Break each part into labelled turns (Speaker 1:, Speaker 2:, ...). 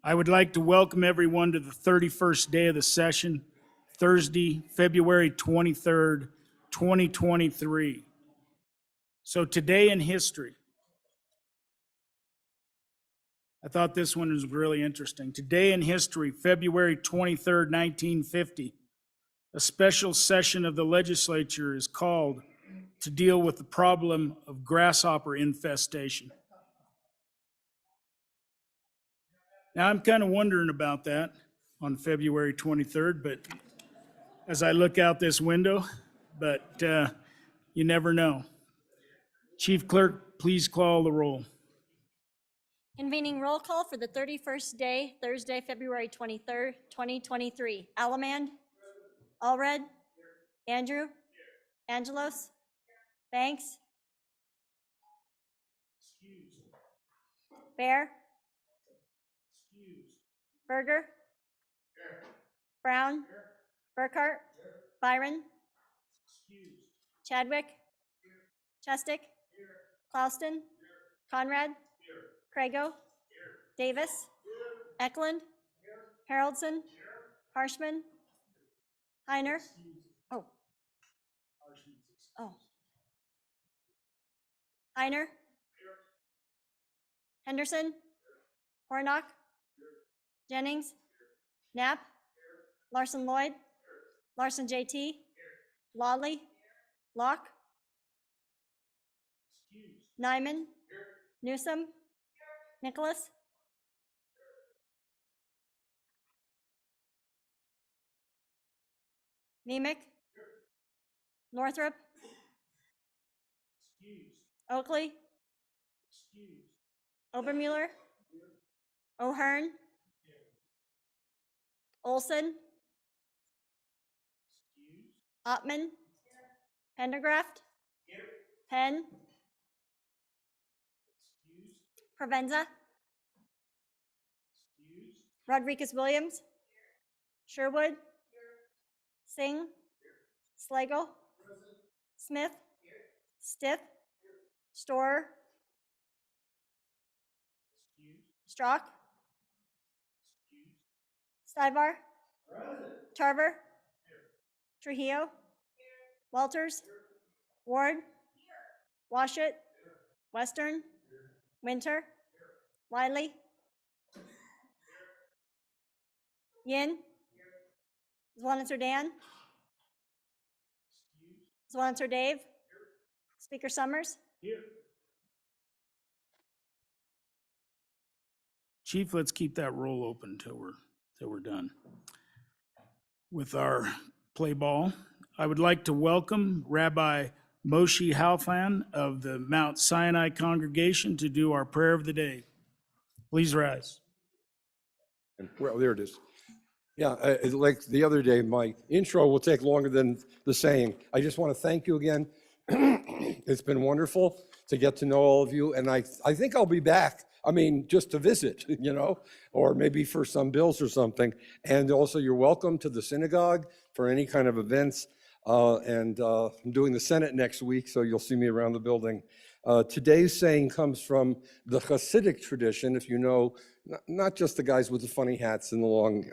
Speaker 1: I would like to welcome everyone to the 31st day of the session, Thursday, February 23rd, 2023. So today in history, I thought this one was really interesting. Today in history, February 23rd, 1950, a special session of the legislature is called to deal with the problem of grasshopper infestation. Now, I'm kind of wondering about that on February 23rd, but as I look out this window, but you never know. Chief Clerk, please call the roll.
Speaker 2: Convening roll call for the 31st day, Thursday, February 23rd, 2023. Alamand? Allred? Andrew? Angelos? Banks? Bear? Berger? Brown? Burkhart? Byron? Chadwick? Chestick? Clauston? Conrad? Crago? Davis? Eklund? Haroldson? Harshman? Heiner? Oh. Heiner? Henderson? Hornock? Jennings? Knapp? Larson Lloyd? Larson JT? Lawley? Locke? Nyman? Newsom? Nicholas? Nemec? Northrup? Oakley? Obermuller? O'Hearn? Olson? Ottman? Pendergraft? Penn? Provenza? Rodriguez Williams? Sherwood? Singh? Slagle? Smith? Stith? Storer? Strock? Stivar? Tarver? Trujillo? Walters? Ward? Washut? Western? Winter? Wiley? Yin? Zwanitzer Dan? Zwanitzer Dave? Speaker Summers?
Speaker 1: Chief, let's keep that roll open till we're done with our play ball. I would like to welcome Rabbi Moshe Halfan of the Mount Sinai congregation to do our prayer of the day. Please rise.
Speaker 3: Well, there it is. Yeah, like the other day, my intro will take longer than the saying. I just want to thank you again. It's been wonderful to get to know all of you, and I think I'll be back. I mean, just to visit, or maybe for some bills or something. And also, you're welcome to the synagogue for any kind of events. I'm doing the Senate next week, so you'll see me around the building. Today's saying comes from the Hasidic tradition, if you know, not just the guys with the funny hats and the long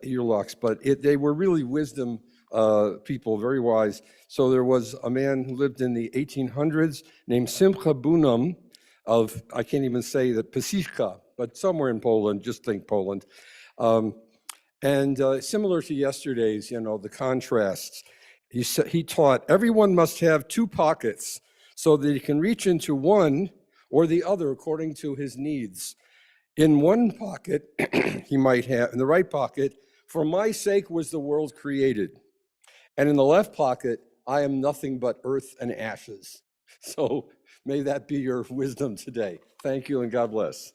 Speaker 3: earlocks, but they were really wisdom people, very wise. So there was a man who lived in the 1800s named Simcha Bunam of, I can't even say that, Pasichka, but somewhere in Poland, just think Poland. Similar to yesterday's, the contrasts, he taught everyone must have two pockets so that he can reach into one or the other according to his needs. In one pocket, he might have, in the right pocket, for my sake was the world created. And in the left pocket, I am nothing but earth and ashes. So may that be your wisdom today. Thank you and God bless.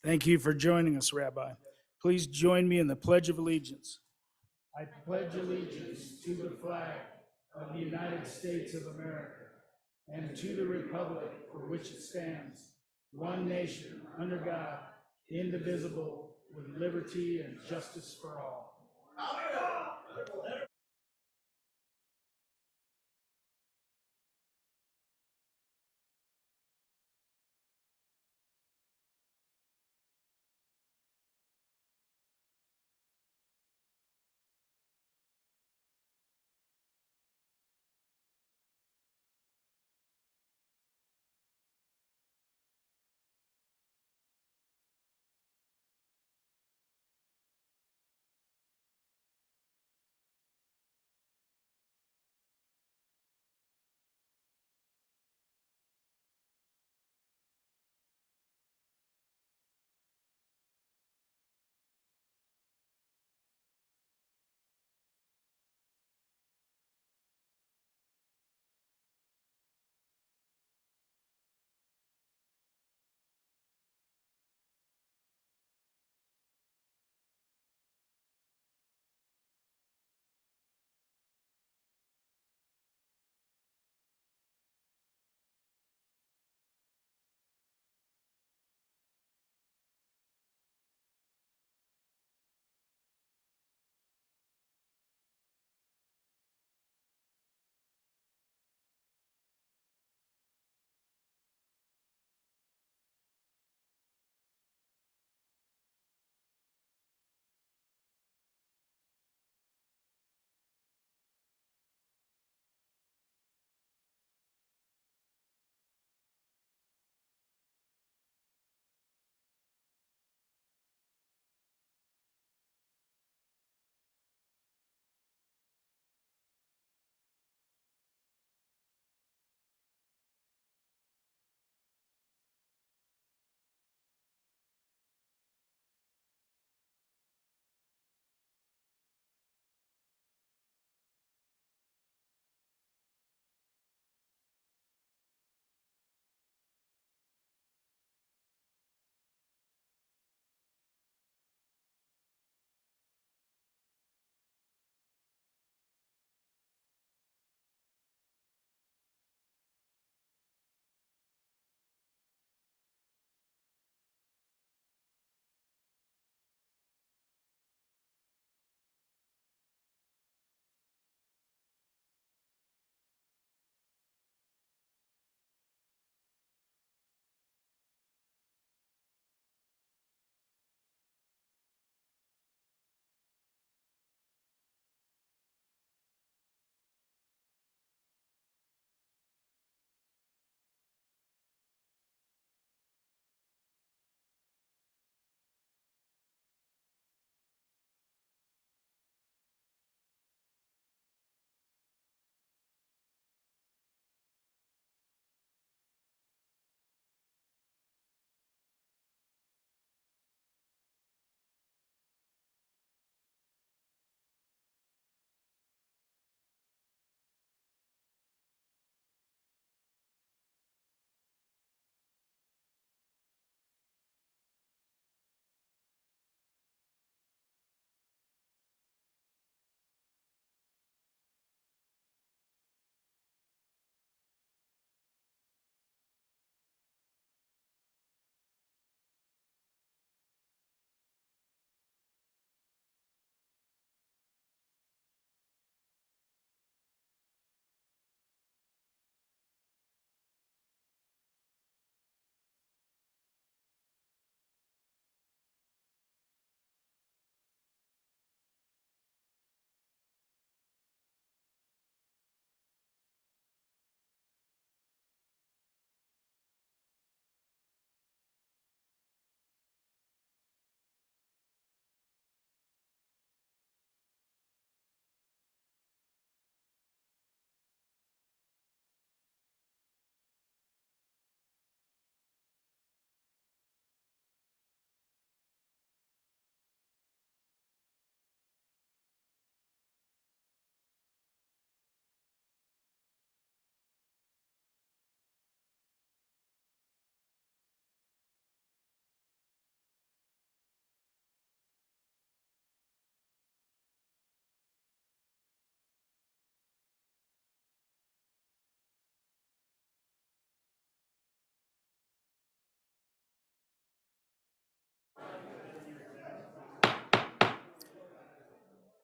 Speaker 1: Thank you for joining us, Rabbi. Please join me in the Pledge of Allegiance. I pledge allegiance to the flag of the United States of America and to the republic for which it stands, one nation, under God, indivisible, with liberty and justice for all.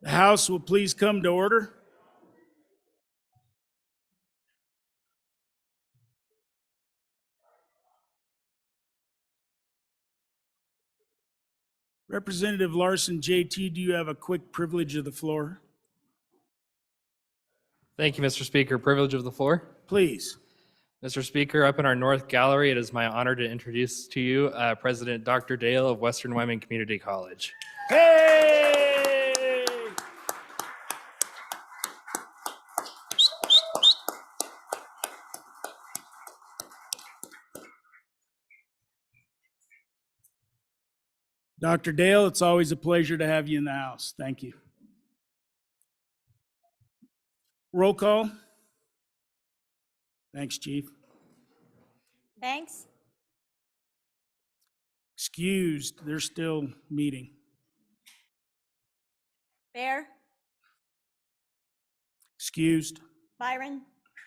Speaker 1: The House will please come to order. Representative Larson, JT, do you have a quick privilege of the floor?
Speaker 4: Thank you, Mr. Speaker. Privilege of the floor.
Speaker 1: Please.
Speaker 4: Mr. Speaker, up in our North Gallery, it is my honor to introduce to you President Dr. Dale of Western Wyoming Community College.
Speaker 1: Hey! Dr. Dale, it's always a pleasure to have you in the house. Thank you. Roll call. Thanks, Chief.
Speaker 2: Banks,
Speaker 1: Excused, they're still meeting.
Speaker 2: Bear,
Speaker 1: Excused,
Speaker 2: Byron,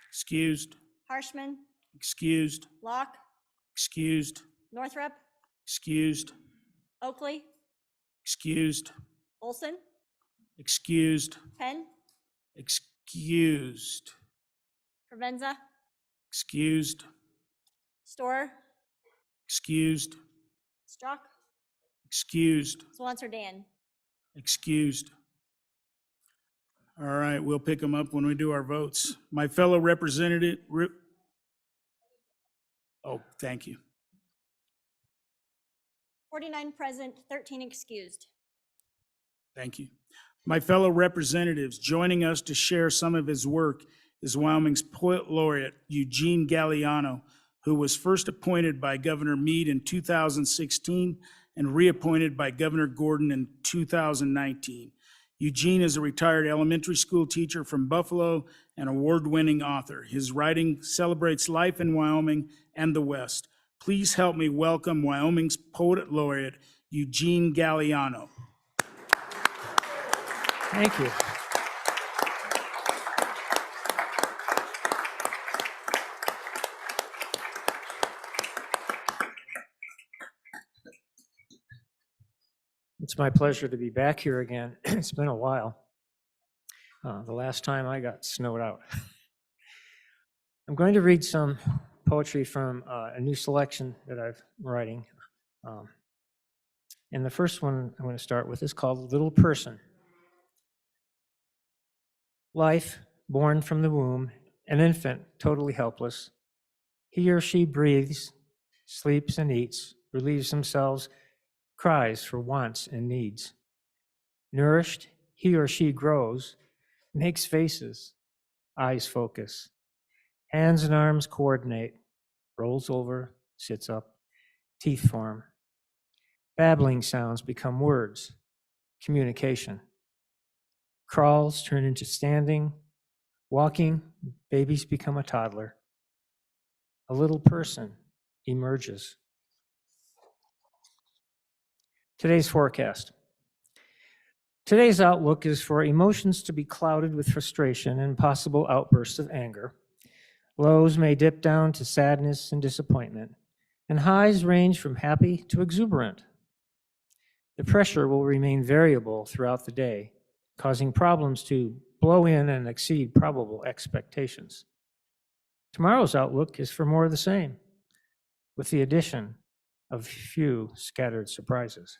Speaker 1: excused,
Speaker 2: Harshman,
Speaker 1: excused,
Speaker 2: Locke,
Speaker 1: excused,
Speaker 2: Northrup,
Speaker 1: excused,
Speaker 2: Oakley,
Speaker 1: excused,
Speaker 2: Olson,
Speaker 1: excused,
Speaker 2: Penn,
Speaker 1: excused,
Speaker 2: Provenza,
Speaker 1: excused,
Speaker 2: Storer,
Speaker 1: excused,
Speaker 2: Strzok,
Speaker 1: excused,
Speaker 2: Swanser Dan.
Speaker 1: excused. All right, we'll pick them up when we do our votes. My fellow representative, oh, thank you.
Speaker 2: 49 present, 13 excused.
Speaker 1: Thank you. My fellow representatives, joining us to share some of his work is Wyoming's Poet Laureate, Eugene Galeano, who was first appointed by Governor Meade in 2016 and reappointed by Governor Gordon in 2019. Eugene is a retired elementary school teacher from Buffalo and award-winning author. His writing celebrates life in Wyoming and the West. Please help me welcome Wyoming's Poet Laureate, Eugene Galeano.
Speaker 5: Thank you. It's my pleasure to be back here again. It's been a while. The last time I got snowed out. I'm going to read some poetry from a new selection that I'm writing. And the first one I'm going to start with is called Little Person. Life, born from the womb, an infant, totally helpless. He or she breathes, sleeps and eats, relieves themselves, cries for wants and needs. Nourished, he or she grows, makes faces, eyes focus. Hands and arms coordinate, rolls over, sits up, teeth form. Babbling sounds become words, communication. Crawls turn into standing, walking, babies become a toddler. A little person emerges. Today's forecast. Today's outlook is for emotions to be clouded with frustration and possible outbursts of anger. Lows may dip down to sadness and disappointment, and highs range from happy to exuberant. The pressure will remain variable throughout the day, causing problems to blow in and exceed probable expectations. Tomorrow's outlook is for more of the same, with the addition of few scattered surprises.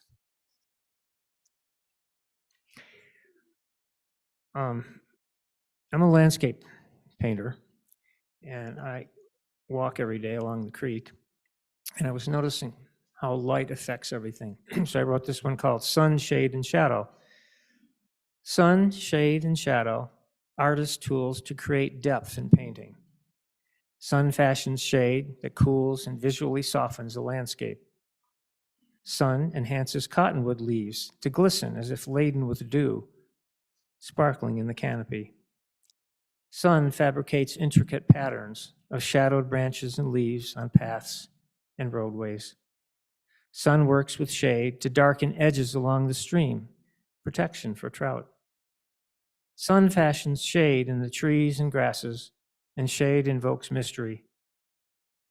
Speaker 5: I'm a landscape painter, and I walk every day along the creek, and I was noticing how light affects everything. So I wrote this one called Sun, Shade, and Shadow. Sun, shade, and shadow, artist tools to create depth in painting. Sun fashions shade that cools and visually softens the landscape. Sun enhances cottonwood leaves to glisten as if laden with dew, sparkling in the canopy. Sun fabricates intricate patterns of shadowed branches and leaves on paths and roadways. Sun works with shade to darken edges along the stream, protection for trout. Sun fashions shade in the trees and grasses, and shade invokes mystery.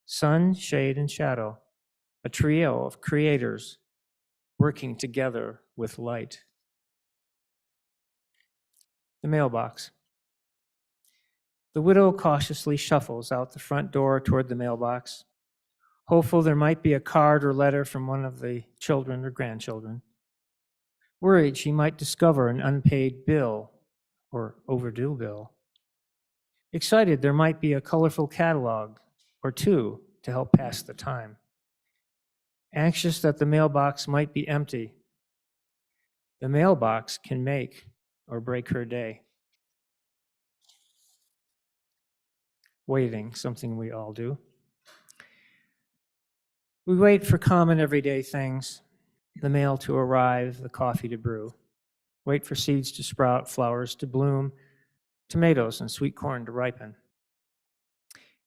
Speaker 5: Sun, shade, and shadow, a trio of creators working together with light. the mailbox. The widow cautiously shuffles out the front door toward the mailbox, hopeful there might be a card or letter from one of the children or grandchildren. Worried she might discover an unpaid bill or overdue bill. Excited there might be a colorful catalog or two to help pass the time. Anxious that the mailbox might be empty. The mailbox can make or break her day. Waiting, something we all do. We wait for common everyday things, the mail to arrive, the coffee to brew. Wait for seeds to sprout, flowers to bloom, tomatoes and sweet corn to ripen.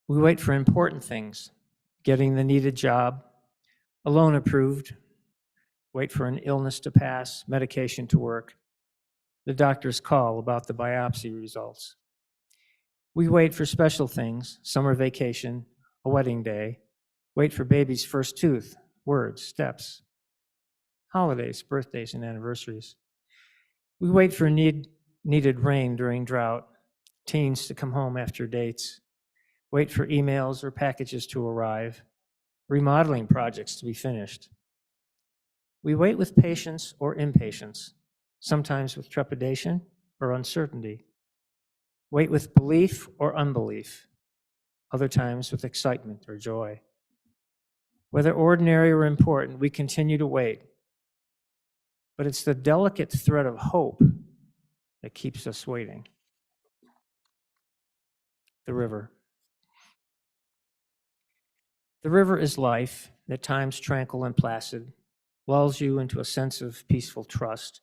Speaker 5: We wait for important things, getting the needed job, a loan approved. Wait for an illness to pass, medication to work, the doctor's call about the biopsy results. We wait for special things, summer vacation, a wedding day. Wait for baby's first tooth, words, steps, holidays, birthdays, and anniversaries. We wait for needed rain during drought, teens to come home after dates. Wait for emails or packages to arrive, remodeling projects to be finished. We wait with patience or impatience, sometimes with trepidation or uncertainty. Wait with belief or unbelief, other times with excitement or joy. Whether ordinary or important, we continue to wait. But it's the delicate thread of hope that keeps us waiting. The river. The river is life, at times tranquil and placid, lulls you into a sense of peaceful trust,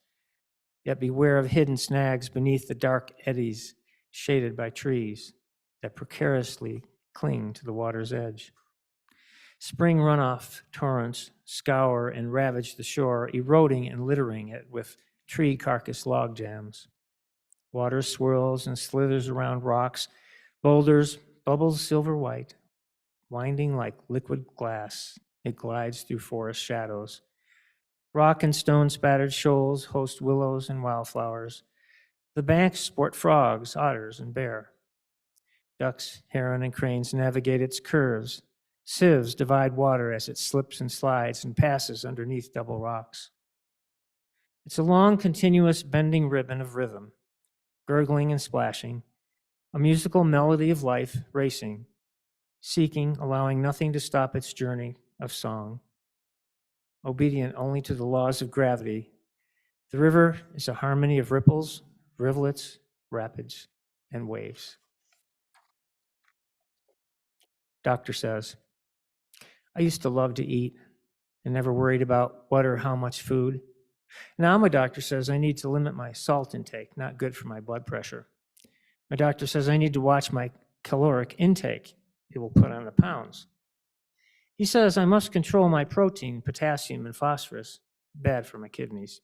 Speaker 5: yet beware of hidden snags beneath the dark eddies shaded by trees that precariously cling to the water's edge. Spring runoff torrents scour and ravage the shore, eroding and littering it with tree carcass log jams. Water swirls and slithers around rocks, boulders, bubbles silver white. Winding like liquid glass, it glides through forest shadows. Rock and stone spattered shoals host willows and wildflowers. The banks sport frogs, otters, and bear. Ducks, heron, and cranes navigate its curves. Sieves divide water as it slips and slides and passes underneath double rocks. It's a long, continuous bending ribbon of rhythm, gurgling and splashing, a musical melody of life racing, seeking, allowing nothing to stop its journey of song. Obedient only to the laws of gravity, the river is a harmony of ripples, rivulets, rapids, and waves. Doctor says, I used to love to eat and never worried about what or how much food. Now my doctor says I need to limit my salt intake, not good for my blood pressure. My doctor says I need to watch my caloric intake. It will put on the pounds. He says I must control my protein, potassium, and phosphorus. Bad for my kidneys.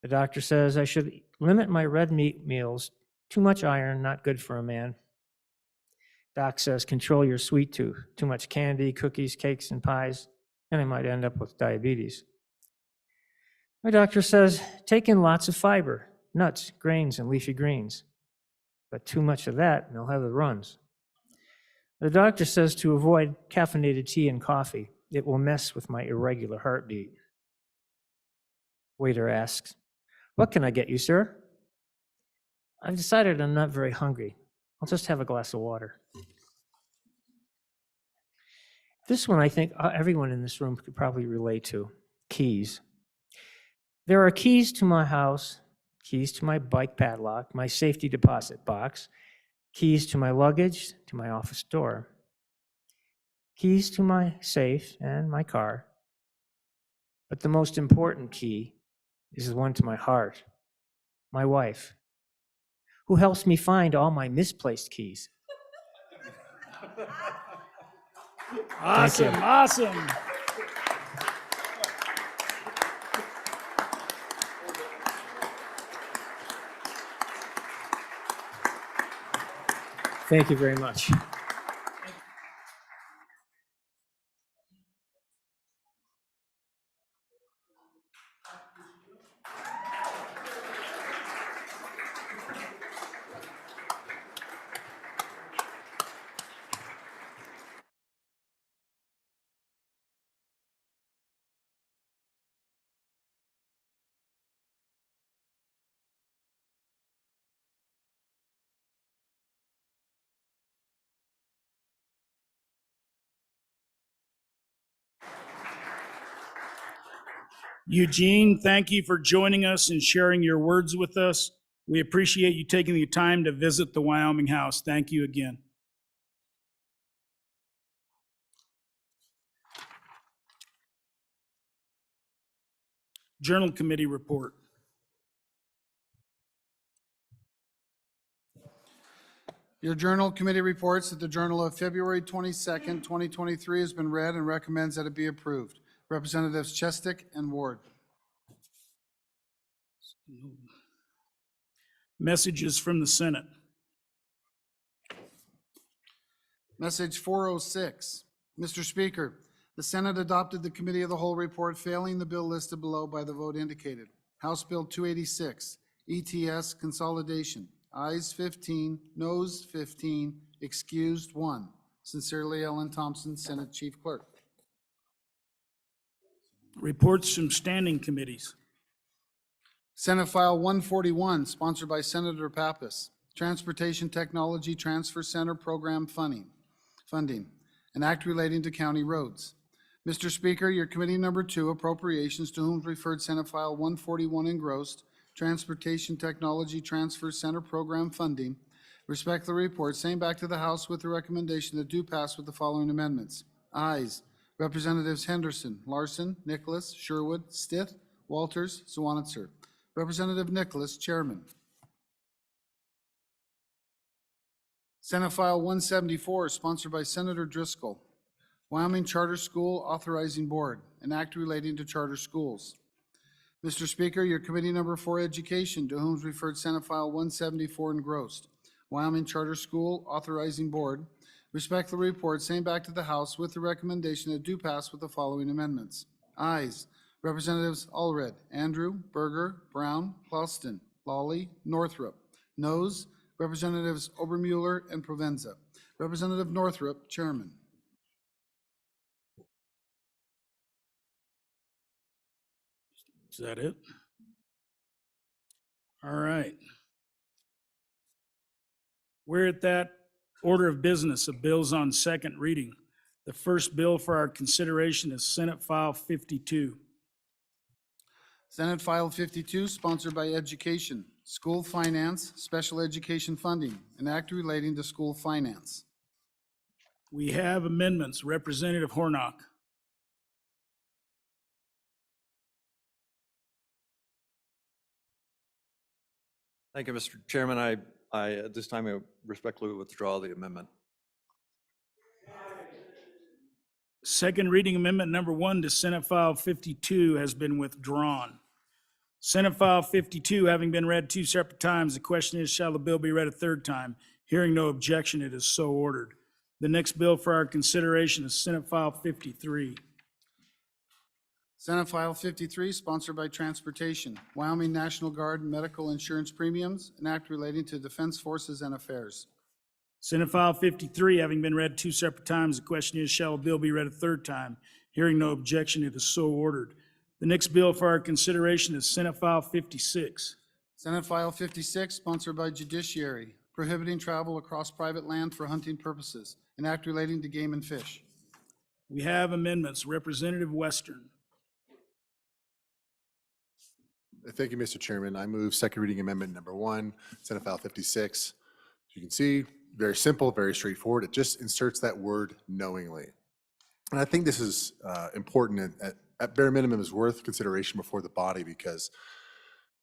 Speaker 5: The doctor says I should limit my red meat meals. Too much iron, not good for a man. Doc says control your sweet tooth. Too much candy, cookies, cakes, and pies, and I might end up with diabetes. My doctor says take in lots of fiber, nuts, grains, and leafy greens. But too much of that, and I'll have the runs. The doctor says to avoid caffeinated tea and coffee. It will mess with my irregular heartbeat. Waiter asks, what can I get you, sir? I've decided I'm not very hungry. I'll just have a glass of water. This one I think everyone in this room could probably relate to, keys. There are keys to my house, keys to my bike padlock, my safety deposit box, keys to my luggage, to my office door, keys to my safe and my car. But the most important key is the one to my heart, my wife, who helps me find all my misplaced keys.
Speaker 1: Awesome, awesome.
Speaker 5: Thank you very much.
Speaker 1: Eugene, thank you for joining us and sharing your words with us. We appreciate you taking the time to visit the Wyoming House. Thank you again. Journal Committee report.
Speaker 6: Your Journal Committee reports that the Journal of February 22nd, 2023 has been read and recommends that it be approved. Representatives Chestick and Ward.
Speaker 1: Messages from the Senate.
Speaker 6: Message 406. Mr. Speaker, the Senate adopted the Committee of the Whole report failing the bill listed below by the vote indicated. House Bill 286, ETS consolidation. Ayes 15, noes 15, excused 1. Sincerely, Ellen Thompson, Senate Chief Clerk.
Speaker 1: Reports from standing committees.
Speaker 6: Senate File 141, sponsored by Senator Pappas. Transportation Technology Transfer Center Program funding, an act relating to county roads. Mr. Speaker, your Committee Number 2, Appropriations, to whom referred Senate File 141 engrossed, Transportation Technology Transfer Center Program funding, respectfully report, same back to the House with the recommendation that do pass with the following amendments. Ayes, Representatives Henderson, Larson, Nicholas, Sherwood, Stith, Walters, Zwanitzer. Representative Nicholas, Chairman. Senate File 174, sponsored by Senator Driscoll. Wyoming Charter School Authorizing Board, an act relating to charter schools. Mr. Speaker, your Committee Number 4, Education, to whom is referred Senate File 174 engrossed. Wyoming Charter School Authorizing Board, respectfully report, same back to the House with the recommendation that do pass with the following amendments. Ayes, Representatives Allred, Andrew, Berger, Brown, Clauston, Lawley, Northrup. Noes, Representatives Obermueller and Provenza. Representative Northrup, Chairman.
Speaker 1: Is that it? All right. We're at that order of business of bills on second reading. The first bill for our consideration is Senate File 52.
Speaker 6: Senate File 52, sponsored by Education, School Finance, Special Education Funding, an act relating to school finance.
Speaker 1: We have amendments. Representative Hornock.
Speaker 7: Thank you, Mr. Chairman. I at this time, I respectfully withdraw the amendment.
Speaker 1: Second reading amendment number 1 to Senate File 52 has been withdrawn. Senate File 52 having been read 2 separate times, the question is, shall the bill be read a third time? Hearing no objection, it is so ordered. The next bill for our consideration is Senate File 53.
Speaker 6: Senate File 53, sponsored by Transportation, Wyoming National Guard Medical Insurance Premiums, an act relating to Defense Forces and Affairs.
Speaker 1: Senate File 53 having been read 2 separate times, the question is, shall a bill be read a third time? Hearing no objection, it is so ordered. The next bill for our consideration is Senate File 56.
Speaker 6: Senate File 56, sponsored by Judiciary, prohibiting travel across private land for hunting purposes, an act relating to game and fish.
Speaker 1: We have amendments. Representative Western.
Speaker 8: Thank you, Mr. Chairman. I move second reading amendment number 1, Senate File 56. As you can see, very simple, very straightforward. It just inserts that word knowingly. And I think this is important, at bare minimum is worth consideration before the body, because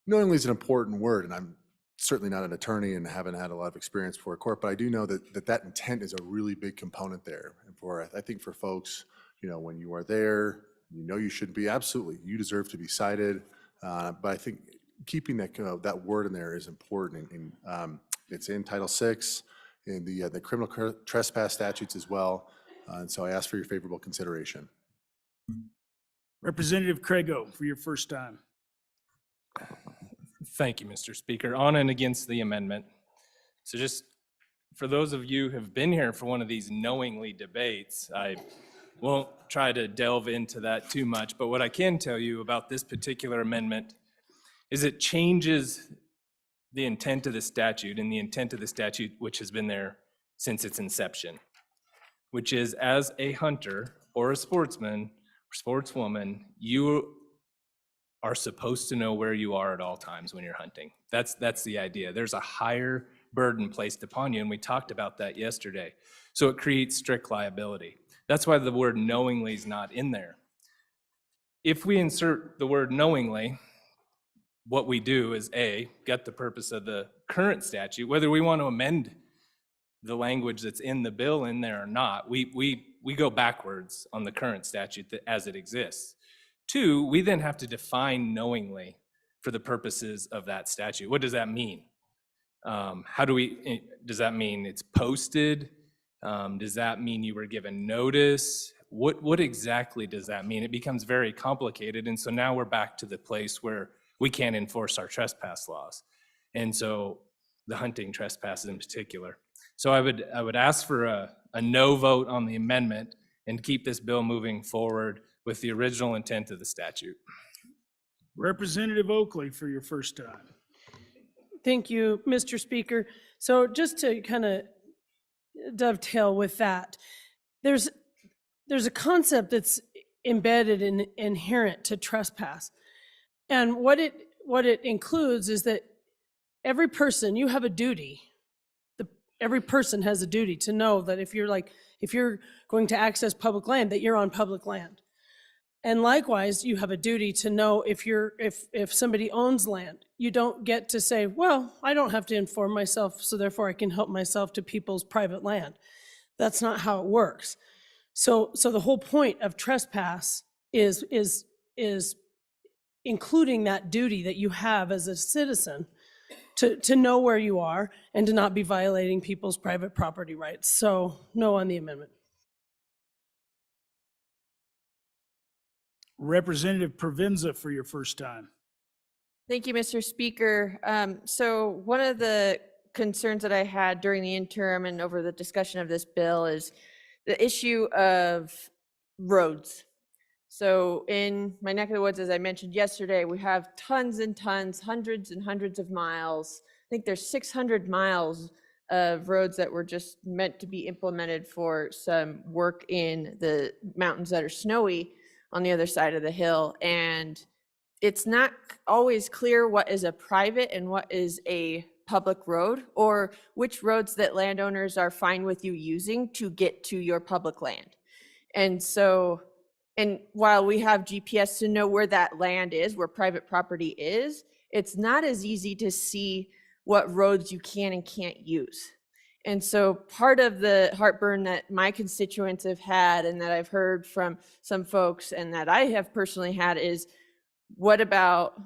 Speaker 8: knowingly is an important word, and I'm certainly not an attorney and haven't had a lot of experience before a court, but I do know that intent is a really big component there. And I think for folks, when you are there, you shouldn't be, absolutely, you deserve to be cited. But I think keeping that word in there is important. And it's in Title VI, in the criminal trespass statutes as well. And so I ask for your favorable consideration.
Speaker 1: Representative Crago, for your first time.
Speaker 4: Thank you, Mr. Speaker. On and against the amendment. So just for those of you who have been here for one of these knowingly debates, I won't try to delve into that too much, but what I can tell you about this particular amendment is it changes the intent of the statute, and the intent of the statute which has been there since its inception, which is, as a hunter or a sportsman or sportswoman, you are supposed to know where you are at all times when you're hunting. That's the idea. There's a higher burden placed upon you, and we talked about that yesterday. So it creates strict liability. That's why the word knowingly is not in there. If we insert the word knowingly, what we do is A, get the purpose of the current statute, whether we want to amend the language that's in the bill in there or not, we go backwards on the current statute as it exists. Two, we then have to define knowingly for the purposes of that statute. What does that mean? Does that mean it's posted? Does that mean you were given notice? What exactly does that mean? It becomes very complicated. And so now we're back to the place where we can't enforce our trespass laws. And so the hunting trespasses in particular. So I would ask for a no vote on the amendment and keep this bill moving forward with the original intent of the statute.
Speaker 1: Representative Oakley for your first time.
Speaker 9: Thank you, Mr. Speaker. So just to kind of dovetail with that, there's a concept that's embedded and inherent to trespass. And what it includes is that every person, you have a duty. Every person has a duty to know that if you're going to access public land, that you're on public land. And likewise, you have a duty to know if somebody owns land. You don't get to say, well, I don't have to inform myself, so therefore I can help myself to people's private land. That's not how it works. So the whole point of trespass is including that duty that you have as a citizen to know where you are and to not be violating people's private property rights. So no on the amendment.
Speaker 1: Representative Provenza for your first time.
Speaker 10: Thank you, Mr. Speaker. So one of the concerns that I had during the interim and over the discussion of this bill is the issue of roads. So in my neck of the woods, as I mentioned yesterday, we have tons and tons, hundreds and hundreds of miles. I think there's 600 miles of roads that were just meant to be implemented for some work in the mountains that are snowy on the other side of the hill. And it's not always clear what is a private and what is a public road, or which roads that landowners are fine with you using to get to your public land. And so, and while we have GPS to know where that land is, where private property is, it's not as easy to see what roads you can and can't use. And so part of the heartburn that my constituents have had and that I've heard from some folks and that I have personally had is, what about,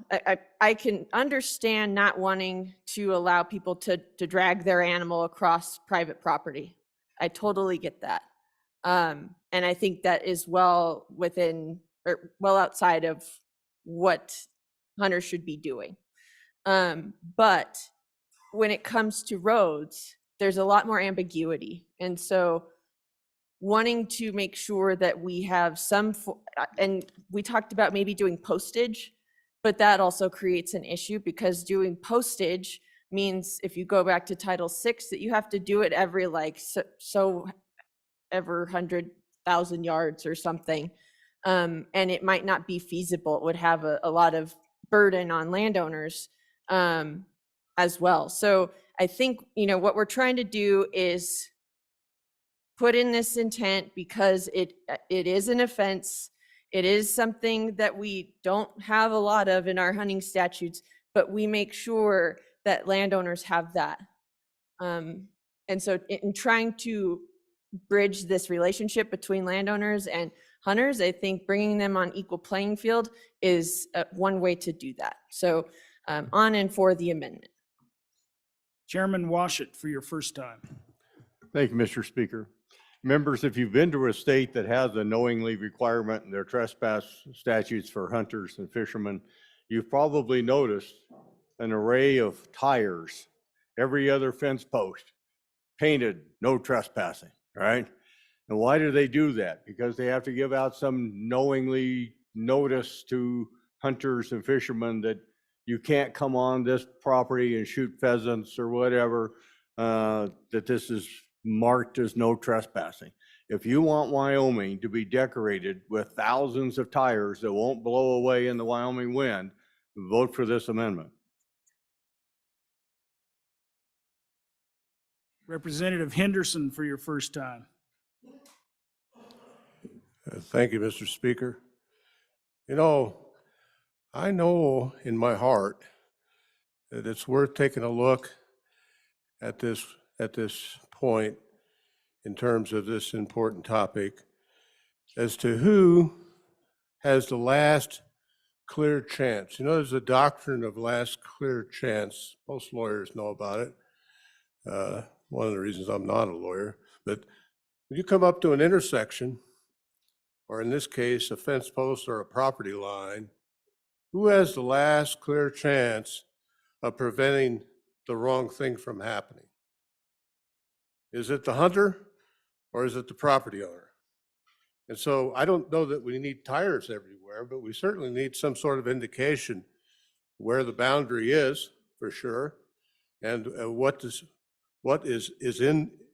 Speaker 10: I can understand not wanting to allow people to drag their animal across private property. I totally get that. And I think that is well within, or well outside of what hunters should be doing. But when it comes to roads, there's a lot more ambiguity. And so wanting to make sure that we have some, and we talked about maybe doing postage, but that also creates an issue because doing postage means if you go back to Title VI that you have to do it every every 100,000 yards or something. And it might not be feasible. It would have a lot of burden on landowners as well. So I think, what we're trying to do is put in this intent because it is an offense. It is something that we don't have a lot of in our hunting statutes, but we make sure that landowners have that. And so in trying to bridge this relationship between landowners and hunters, I think bringing them on equal playing field is one way to do that. So on and for the amendment.
Speaker 1: Chairman Washut for your first time.
Speaker 11: Thank you, Mr. Speaker. Members, if you've been to a state that has a knowingly requirement in their trespass statutes for hunters and fishermen, you've probably noticed an array of tires, every other fence post, painted, no trespassing, right? And why do they do that? Because they have to give out some knowingly notice to hunters and fishermen that you can't come on this property and shoot pheasants or whatever, that this is marked as no trespassing. if you want Wyoming to be decorated with thousands of tires that won't blow away in the Wyoming wind, vote for this amendment.
Speaker 1: Representative Henderson for your first time.
Speaker 12: Thank you, Mr. Speaker. You know, I know in my heart that it's worth taking a look at this point in terms of this important topic as to who has the last clear chance. You know, there's a doctrine of last clear chance. Most lawyers know about it. One of the reasons I'm not a lawyer, but when you come up to an intersection, or in this case, a fence post or a property line, who has the last clear chance of preventing the wrong thing from happening? Is it the hunter or is it the property owner? And so I don't know that we need tires everywhere, but we certainly need some sort of indication where the boundary is, for sure, and what is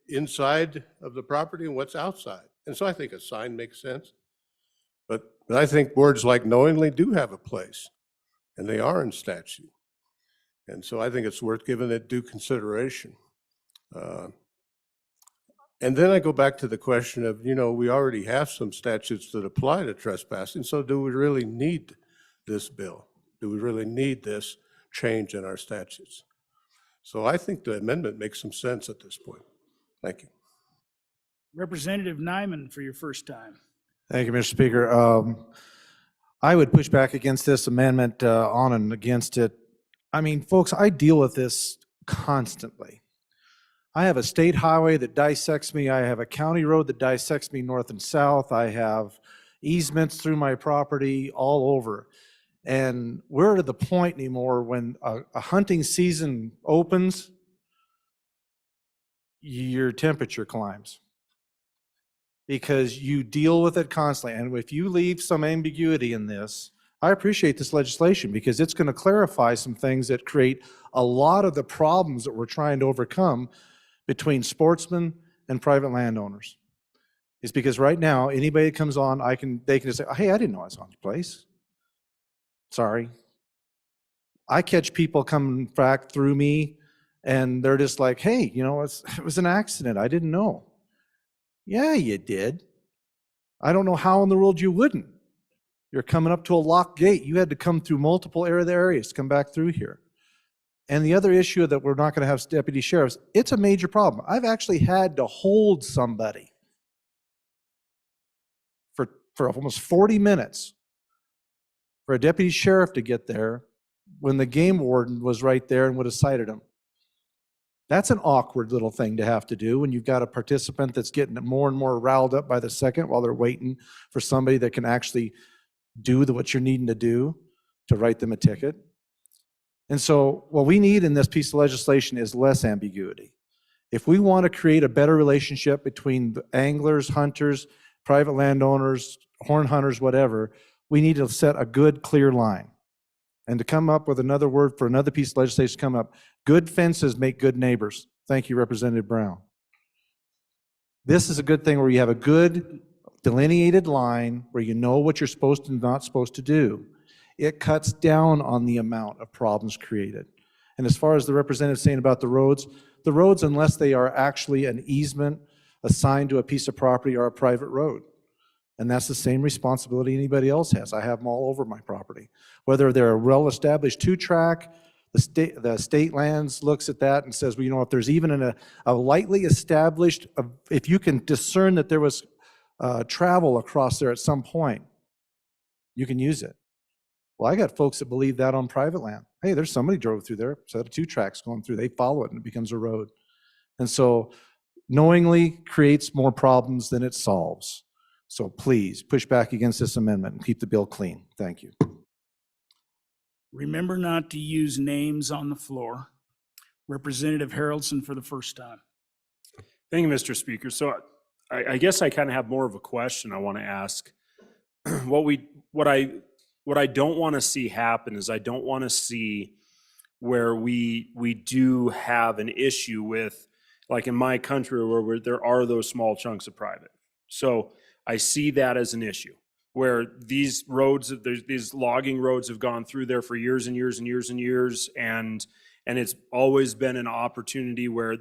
Speaker 12: inside of the property and what's outside. And so I think a sign makes sense. But I think words like knowingly do have a place, and they are in statute. And so I think it's worth giving it due consideration. And then I go back to the question of, you know, we already have some statutes that apply to trespassing, so do we really need this bill? Do we really need this change in our statutes? So I think the amendment makes some sense at this point. Thank you.
Speaker 1: Representative Nyman for your first time.
Speaker 13: Thank you, Mr. Speaker. I would push back against this amendment on and against it. I mean, folks, I deal with this constantly. I have a state highway that dissects me. I have a county road that dissects me north and south. I have easements through my property all over. And we're to the point anymore when a hunting season opens, your temperature climbs, because you deal with it constantly. And if you leave some ambiguity in this, I appreciate this legislation because it's going to clarify some things that create a lot of the problems that we're trying to overcome between sportsmen and private landowners. It's because right now, anybody that comes on, they can just say, hey, I didn't know I was on your place. Sorry. I catch people coming back through me and they're just like, hey, you know, it was an accident. I didn't know. Yeah, you did. I don't know how in the world you wouldn't. You're coming up to a locked gate. You had to come through multiple areas to come back through here. And the other issue that we're not going to have deputy sheriffs, it's a major problem. I've actually had to hold somebody for almost 40 minutes for a deputy sheriff to get there when the game warden was right there and would have cited him. That's an awkward little thing to have to do when you've got a participant that's getting more and more riled up by the second while they're waiting for somebody that can actually do what you're needing to do to write them a ticket. And so what we need in this piece of legislation is less ambiguity. If we want to create a better relationship between the anglers, hunters, private landowners, horn hunters, whatever, we need to set a good, clear line. And to come up with another word for another piece of legislation come up, good fences make good neighbors. Thank you, Representative Brown. This is a good thing where you have a good delineated line where you know what you're supposed and not supposed to do. It cuts down on the amount of problems created. And as far as the representative saying about the roads, unless they are actually an easement assigned to a piece of property, are a private road. And that's the same responsibility anybody else has. I have them all over my property. Whether they're a well-established two-track, the state lands looks at that and says, well, you know, if there's even a lightly established, if you can discern that there was travel across there at some point, you can use it. Well, I got folks that believe that on private land. Hey, there's somebody drove through there, set of two tracks going through. They follow it and it becomes a road. And so knowingly creates more problems than it solves. So please push back against this amendment and keep the bill clean. Thank you.
Speaker 1: Remember not to use names on the floor. Representative Haraldson for the first time.
Speaker 14: Thank you, Mr. Speaker. So I guess I kind of have more of a question I want to ask. What I don't want to see happen is I don't want to see where we do have an issue with, like in my country, where there are those small chunks of private. So I see that as an issue where these roads, these logging roads have gone through there for years and years and years and years. And it's always been an opportunity where,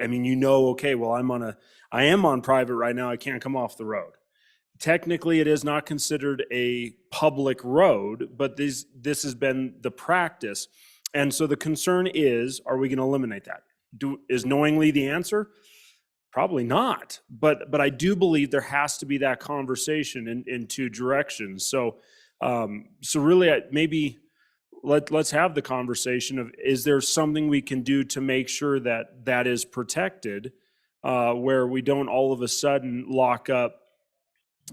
Speaker 14: I mean, okay, well, I am on private right now. I can't come off the road. Technically, it is not considered a public road, but this has been the practice. And so the concern is, are we going to eliminate that? Is knowingly the answer? Probably not. But I do believe there has to be that conversation in two directions. So really, maybe let's have the conversation of, is there something we can do to make sure that that is protected, where we don't all of a sudden lock up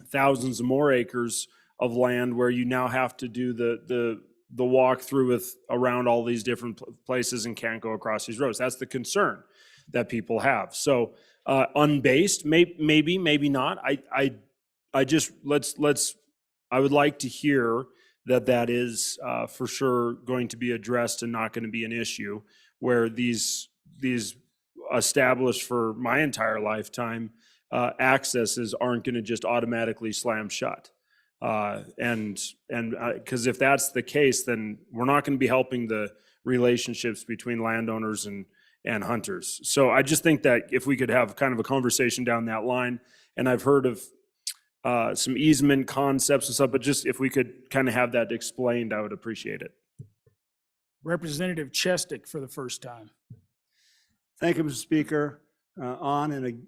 Speaker 14: thousands of more acres of land where you now have to do the walk through with around all these different places and can't go across these roads. That's the concern that people have. So unbased, maybe not. I just I would like to hear that is for sure going to be addressed and not going to be an issue where these established for my entire lifetime accesses aren't going to just automatically slam shut. And because if that's the case, then we're not going to be helping the relationships between landowners and hunters. So I just think that if we could have kind of a conversation down that line, and I've heard of some easement concepts and stuff, but just if we could kind of have that explained, I would appreciate it.
Speaker 1: Representative Chestick for the first time.
Speaker 15: Thank you, Mr. Speaker. On and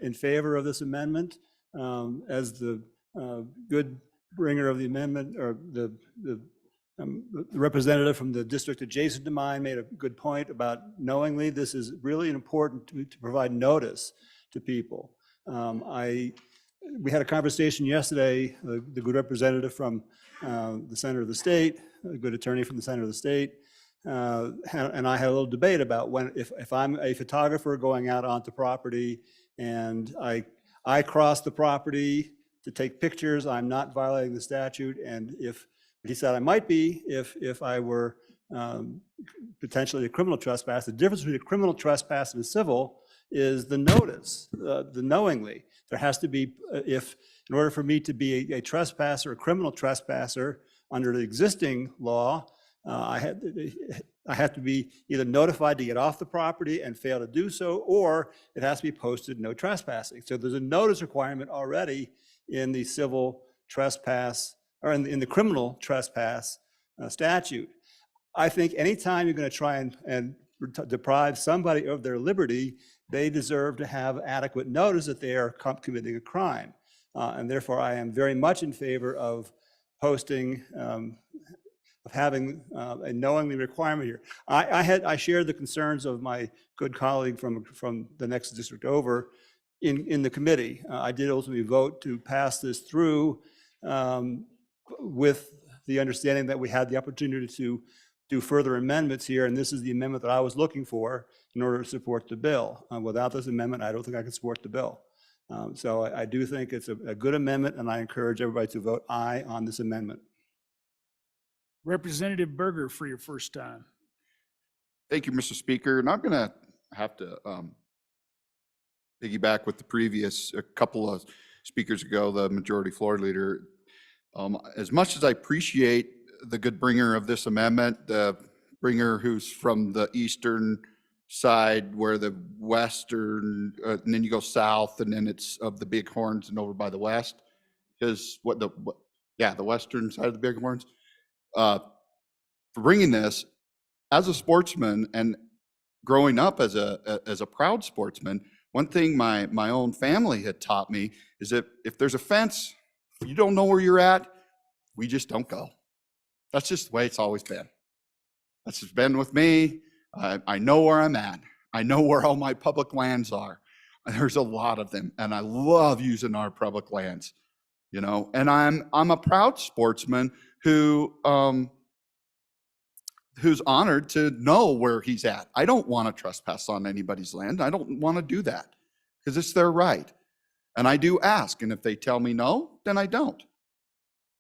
Speaker 15: in favor of this amendment. As the good bringer of the amendment, or the representative from the district adjacent to mine made a good point about knowingly. This is really important to provide notice to people. We had a conversation yesterday, the good representative from the center of the state, a good attorney from the center of the state, and I had a little debate about if I'm a photographer going out onto property and I cross the property to take pictures, I'm not violating the statute. And if he said I might be, if I were potentially a criminal trespass. The difference between a criminal trespass and a civil is the notice, the knowingly. There has to be, in order for me to be a trespasser, a criminal trespasser under the existing law, I have to be either notified to get off the property and fail to do so, or it has to be posted no trespassing. So there's a notice requirement already in the civil trespass, or in the criminal trespass statute. I think anytime you're going to try and deprive somebody of their liberty, they deserve to have adequate notice that they are committing a crime. And therefore, I am very much in favor of posting, of having a knowingly requirement here. I shared the concerns of my good colleague from the next district over in the committee. I did ultimately vote to pass this through with the understanding that we had the opportunity to do further amendments here, and this is the amendment that I was looking for in order to support the bill. Without this amendment, I don't think I can support the bill. So I do think it's a good amendment, and I encourage everybody to vote aye on this amendment.
Speaker 1: Representative Berger for your first time.
Speaker 16: Thank you, Mr. Speaker. And I'm going to have to piggyback with the previous, a couple of speakers ago, the majority floor leader. As much as I appreciate the good bringer of this amendment, the bringer who's from the eastern side where the western, and then you go south, and then it's of the Bighorns and over by the west, is the western side of the Bighorns. For bringing this, as a sportsman and growing up as a proud sportsman, one thing my own family had taught me is that if there's a fence, if you don't know where you're at, we just don't go. That's just the way it's always been. That's just been with me. I know where I'm at. I know where all my public lands are. There's a lot of them, and I love using our public lands, you know. And I'm a proud sportsman who's honored to know where he's at. I don't want to trespass on anybody's land. I don't want to do that because it's their right. And I do ask, and if they tell me no, then I don't.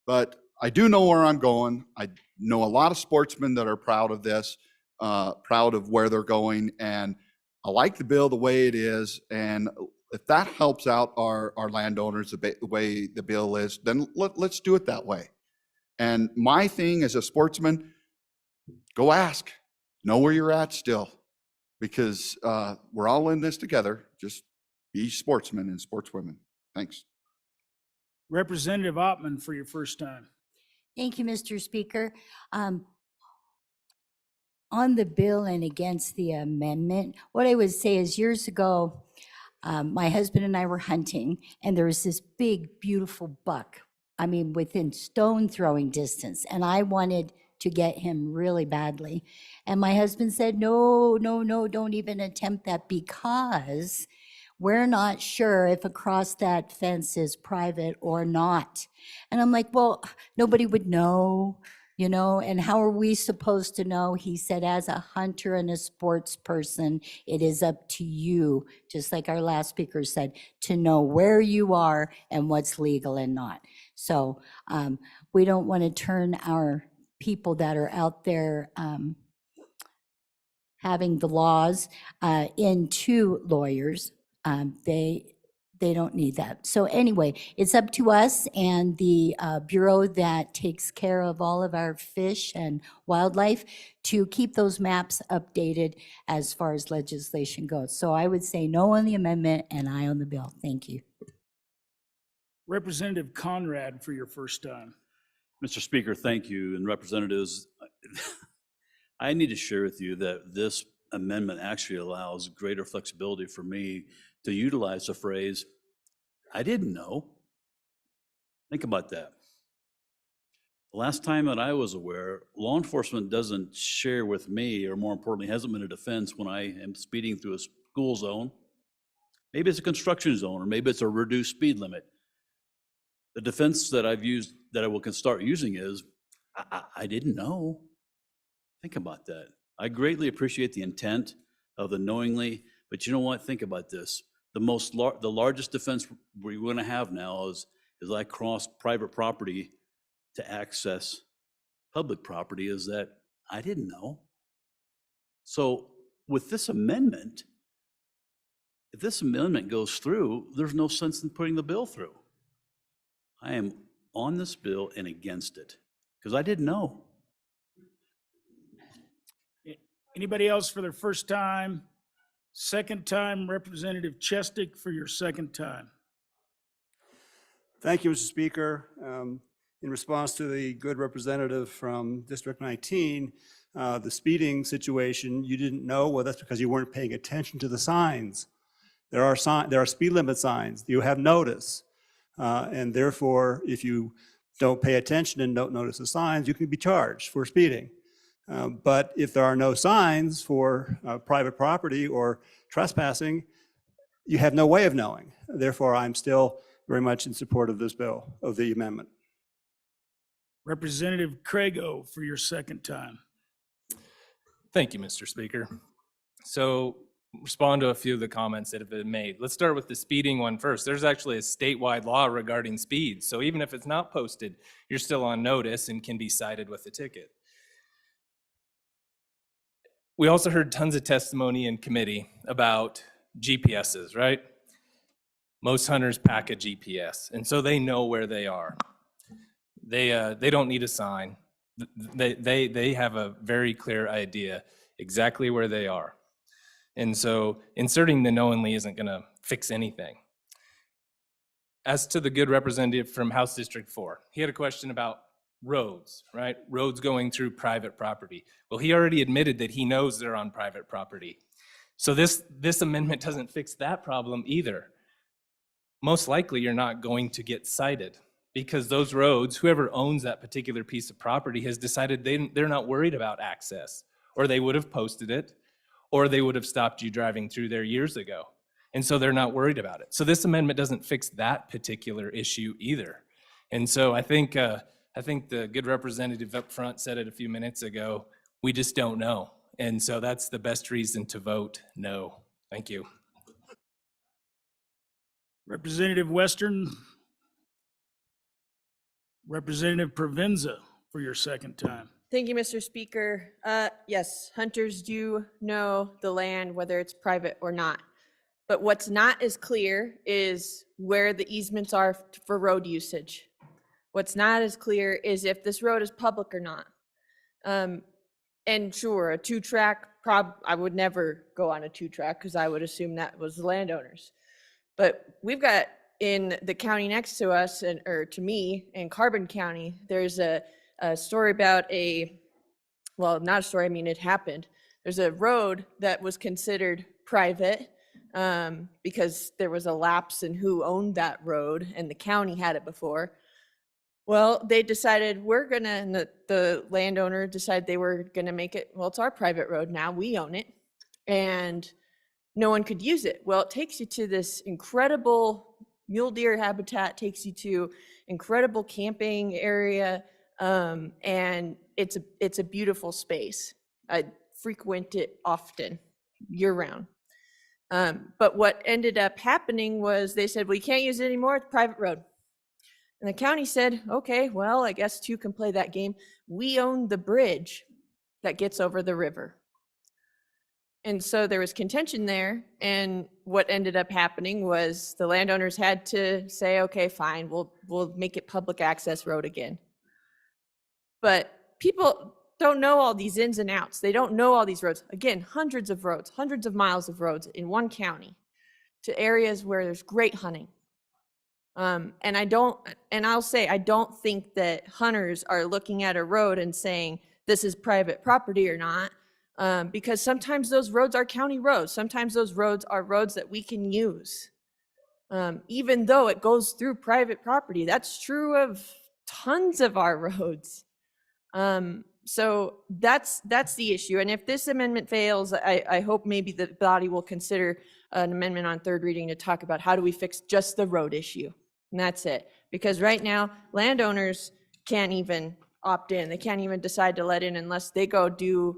Speaker 16: But I do know where I'm going. I know a lot of sportsmen that are proud of this, proud of where they're going, and I like the bill the way it is. And if that helps out our landowners the way the bill is, then let's do it that way. And my thing as a sportsman, go ask, know where you're at still, because we're all in this together. Just be sportsmen and sportswomen. Thanks.
Speaker 1: Representative Ottman for your first time.
Speaker 17: Thank you, Mr. Speaker. On the bill and against the amendment, what I would say is years ago, my husband and I were hunting, and there was this big, beautiful buck. I mean, within stone throwing distance, and I wanted to get him really badly. And my husband said, no, no, no, don't even attempt that, because we're not sure if across that fence is private or not. And I'm like, well, nobody would know, you know, and how are we supposed to know? He said, as a hunter and a sports person, it is up to you, just like our last speaker said, to know where you are and what's legal and not. So we don't want to turn our people that are out there having the laws into lawyers. They don't need that. So anyway, it's up to us and the bureau that takes care of all of our fish and wildlife to keep those maps updated as far as legislation goes. So I would say no on the amendment and aye on the bill. Thank you.
Speaker 1: Representative Conrad for your first time.
Speaker 18: Mr. Speaker, thank you. And representatives, I need to share with you that this amendment actually allows greater flexibility for me to utilize the phrase, I didn't know. Think about that. The last time that I was aware, law enforcement doesn't share with me, or more importantly, hasn't been a defense when I am speeding through a school zone. Maybe it's a construction zone, or maybe it's a reduced speed limit. The defense that I've used, that I will start using is, I didn't know. Think about that. I greatly appreciate the intent of the knowingly, but you know what? Think about this. The largest defense we're going to have now is I cross private property to access public property, is that I didn't know. So with this amendment, if this amendment goes through, there's no sense in putting the bill through. I am on this bill and against it because I didn't know.
Speaker 1: Anybody else for their first time? Second time, Representative Chestik for your second time.
Speaker 15: Thank you, Mr. Speaker. In response to the good representative from District 19, the speeding situation, you didn't know, well, that's because you weren't paying attention to the signs. There are speed limit signs. You have notice. And therefore, if you don't pay attention and don't notice the signs, you can be charged for speeding. But if there are no signs for private property or trespassing, you have no way of knowing. Therefore, I'm still very much in support of this bill, of the amendment.
Speaker 1: Representative Crago for your second time.
Speaker 4: Thank you, Mr. Speaker. So respond to a few of the comments that have been made. Let's start with the speeding one first. There's actually a statewide law regarding speed. So even if it's not posted, you're still on notice and can be cited with a ticket. We also heard tons of testimony in committee about GPSs, right? Most hunters pack a GPS, and so they know where they are. They don't need a sign. They have a very clear idea exactly where they are. And so inserting the knowingly isn't going to fix anything. As to the good representative from House District 4, he had a question about roads, right? Roads going through private property. Well, he already admitted that he knows they're on private property. So this amendment doesn't fix that problem either. Most likely you're not going to get cited because those roads, whoever owns that particular piece of property has decided they're not worried about access, or they would have posted it, or they would have stopped you driving through there years ago. And so they're not worried about it. So this amendment doesn't fix that particular issue either. And so I think the good representative up front said it a few minutes ago, we just don't know. And so that's the best reason to vote no. Thank you.
Speaker 1: Representative Western. Representative Provenza for your second time.
Speaker 10: Thank you, Mr. Speaker. Yes, hunters do know the land, whether it's private or not. But what's not as clear is where the easements are for road usage. What's not as clear is if this road is public or not. And sure, a 2-track, I would never go on a 2-track because I would assume that was the landowners. But we've got in the county next to us, or to me, in Carbon County, there's a story about well, not a story, I mean, it happened. There's a road that was considered private because there was a lapse in who owned that road, and the county had it before. Well, they decided and the landowner decided they were gonna make it, well, it's our private road now, we own it, and no one could use it. Well, it takes you to this incredible mule deer habitat, takes you to incredible camping area, and it's a beautiful space. I frequent it often, year round. But what ended up happening was they said, well, you can't use it anymore, it's a private road. And the county said, okay, well, I guess 2 can play that game. We own the bridge that gets over the river. And so there was contention there. And what ended up happening was the landowners had to say, okay, fine, we'll make it public access road again. But people don't know all these ins and outs. They don't know all these roads. Again, hundreds of roads, hundreds of miles of roads in one county to areas where there's great hunting. And I'll say, I don't think that hunters are looking at a road and saying, this is private property or not, because sometimes those roads are county roads. Sometimes those roads are roads that we can use, even though it goes through private property. That's true of tons of our roads. So that's the issue. And if this amendment fails, I hope maybe the body will consider an amendment on 3rd reading to talk about how do we fix just the road issue. And that's it. Because right now, landowners can't even opt in. They can't even decide to let in unless they go jump through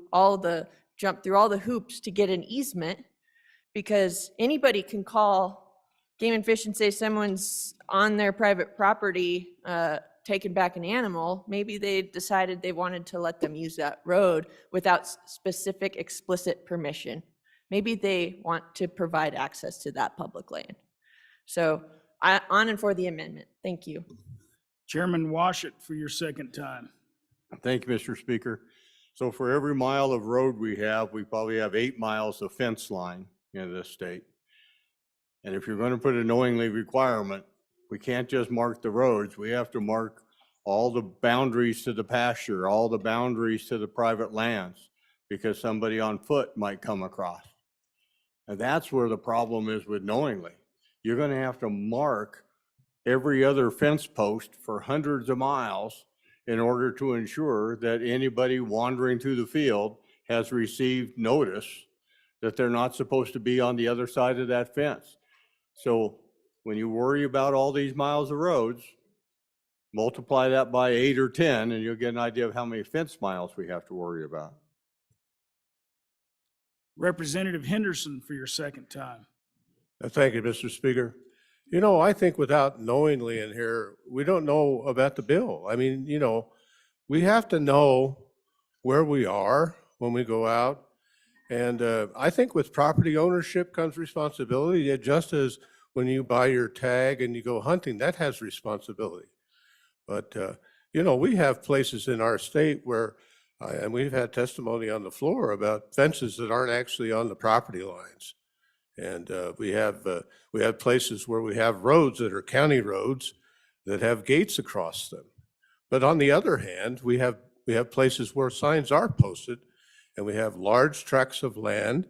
Speaker 10: all the hoops to get an easement, because anybody can call Game and Fish and say someone's on their private property taking back an animal. Maybe they decided they wanted to let them use that road without specific explicit permission. Maybe they want to provide access to that public land. So on and for the amendment. Thank you.
Speaker 1: Chairman Washut for your 2nd time.
Speaker 11: Thank you, Mr. Speaker. So for every mile of road we probably have 8 miles of fence line in this state. And if you're going to put a knowingly requirement, we can't just mark the roads. We have to mark all the boundaries to the pasture, all the boundaries to the private lands, because somebody on foot might come across. And that's where the problem is with knowingly. You're going to have to mark every other fence post for hundreds of miles in order to ensure that anybody wandering through the field has received notice that they're not supposed to be on the other side of that fence. So when you worry about all these miles of roads, multiply that by 8 or 10, and you'll get an idea of how many fence miles we have to worry about.
Speaker 1: Representative Henderson for your 2nd time.
Speaker 12: Thank you, Mr. Speaker. You know, I think without knowingly in here, we don't know about the bill. I mean, you know, we have to know where we are when we go out. And I think with property ownership comes responsibility, just as when you buy your tag and you go hunting, that has responsibility. But, you know, we have places in our state where, and we've had testimony on the floor about fences that aren't actually on the property lines. And we have places where we have roads that are county roads that have gates across them. But on the other hand, we have places where signs are posted, and we have large tracts of land,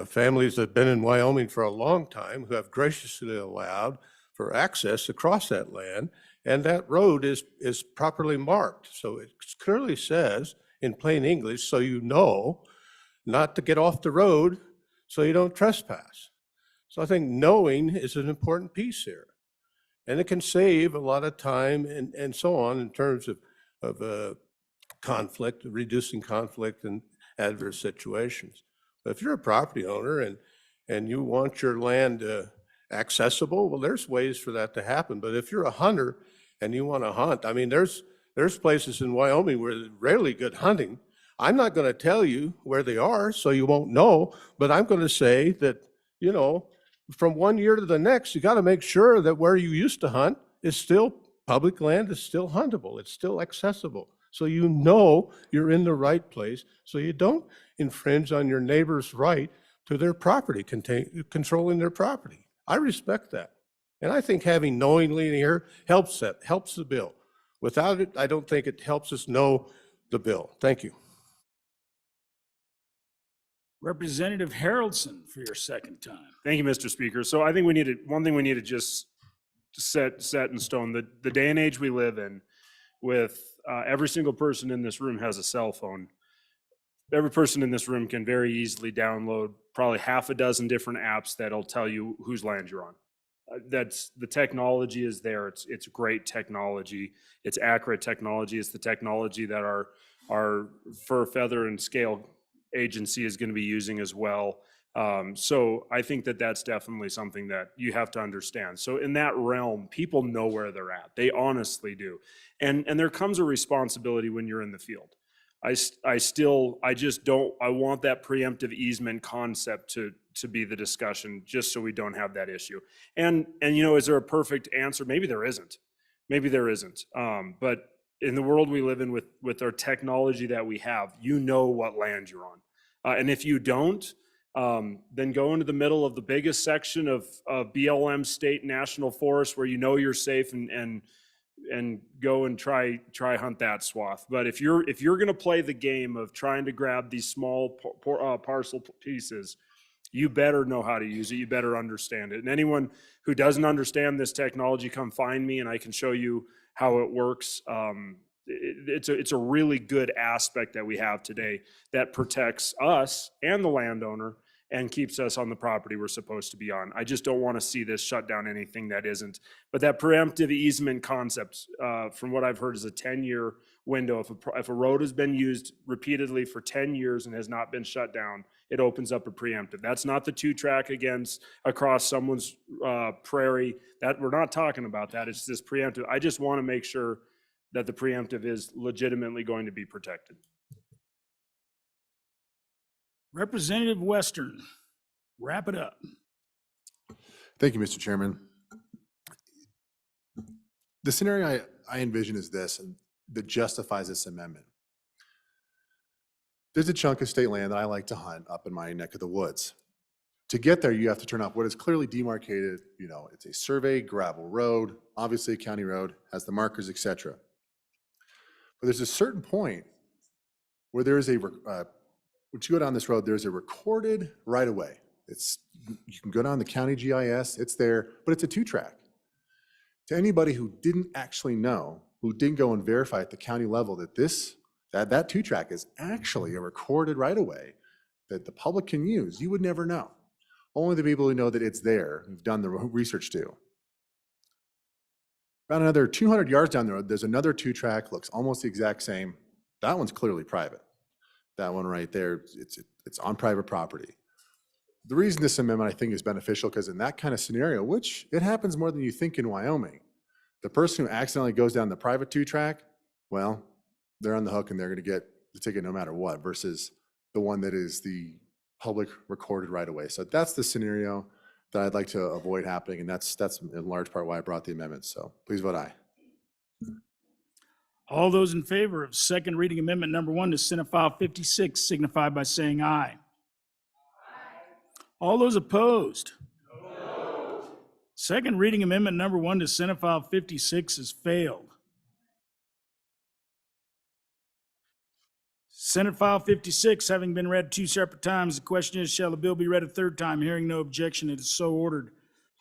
Speaker 12: families that have been in Wyoming for a long time who have graciously allowed for access across that land, and that road is properly marked. So it clearly says in plain English, so you know not to get off the road so you don't trespass. So I think knowing is an important piece here. And it can save a lot of time and so on in terms of conflict, reducing conflict and adverse situations. But if you're a property owner and you want your land accessible, well, there's ways for that to happen. But if you're a hunter and you want to hunt, I mean, there's places in Wyoming where there's rarely good hunting. I'm not going to tell you where they are so you won't know, but I'm going to say that, you know, from one year to the next, you got to make sure that where you used to hunt is still public land, is still huntable, it's still accessible. So you know you're in the right place, so you don't infringe on your neighbor's right to their property, controlling their property. I respect that. And I think having knowingly in here helps the bill. Without it, I don't think it helps us know the bill. Thank you.
Speaker 1: Representative Haroldson for your second time.
Speaker 14: Thank you, Mr. Speaker. So I think one thing we need to just set in stone, the day and age we live in, with every single person in this room has a cell phone. Every person in this room can very easily download probably half a dozen different apps that'll tell you whose land you're on. That's the technology is there. It's great technology. It's accurate technology. It's the technology that our fur, feather, and scale agency is going to be using as well. So I think that that's definitely something that you have to understand. So in that realm, people know where they're at. They honestly do. And there comes a responsibility when you're in the field. I want that preemptive easement concept to be the discussion, just so we don't have that issue. And is there a perfect answer? Maybe there isn't. Maybe there isn't. But in the world we live in with our technology that we have, you know what land you're on. And if you don't, then go into the middle of the biggest section of BLM state national forest where you know you're safe and go and try hunt that swath. But if you're going to play the game of trying to grab these small parcel pieces, you better know how to use it. You better understand it. And anyone who doesn't understand this technology, come find me and I can show you how it works. It's a really good aspect that we have today that protects us and the landowner and keeps us on the property we're supposed to be on. I just don't want to see this shut down anything that isn't. But that preemptive easement concept, from what I've heard, is a 10-year window. If a road has been used repeatedly for 10 years and has not been shut down, it opens up a preemptive. That's not the 2-track across someone's prairie. That we're not talking about that. It's this preemptive. I just want to make sure that the preemptive is legitimately going to be protected.
Speaker 1: Representative Western, wrap it up.
Speaker 8: Thank you, Mr. Chairman. The scenario I envision is this, and that justifies this amendment. There's a chunk of state land that I like to hunt up in my neck of the woods. To get there, you have to turn off what is clearly demarcated. It's a surveyed gravel road, obviously a county road, has the markers, etc. But there's a certain point where there is once you go down this road, there's a recorded right-of-way. You can go down the county GIS, it's there, but it's a 2-track. To anybody who didn't actually know, who didn't go and verify at the county level that that 2-track is actually a recorded right-of-way that the public can use, you would never know. Only the people who know that it's there, who've done the research do. About another 200 yards down the road, there's another 2-track, looks almost the exact same. That one's clearly private. That one right there, it's on private property. The reason this amendment I think is beneficial, because in that kind of scenario, which it happens more than you think in Wyoming, the person who accidentally goes down the private 2-track, well, they're on the hook and they're going to get the ticket no matter what, versus the one that is the public recorded right away. So that's the scenario that I'd like to avoid happening, and that's in large part why I brought the amendment. So please vote aye.
Speaker 1: All those in favor of second reading amendment number 1 to Senate File 56 signify by saying aye. All those opposed? No. Second reading amendment number 1 to Senate File 56 has failed. Senate File 56 having been read 2 separate times, the question is, shall the bill be read a 3rd time? Hearing no objection, it is so ordered.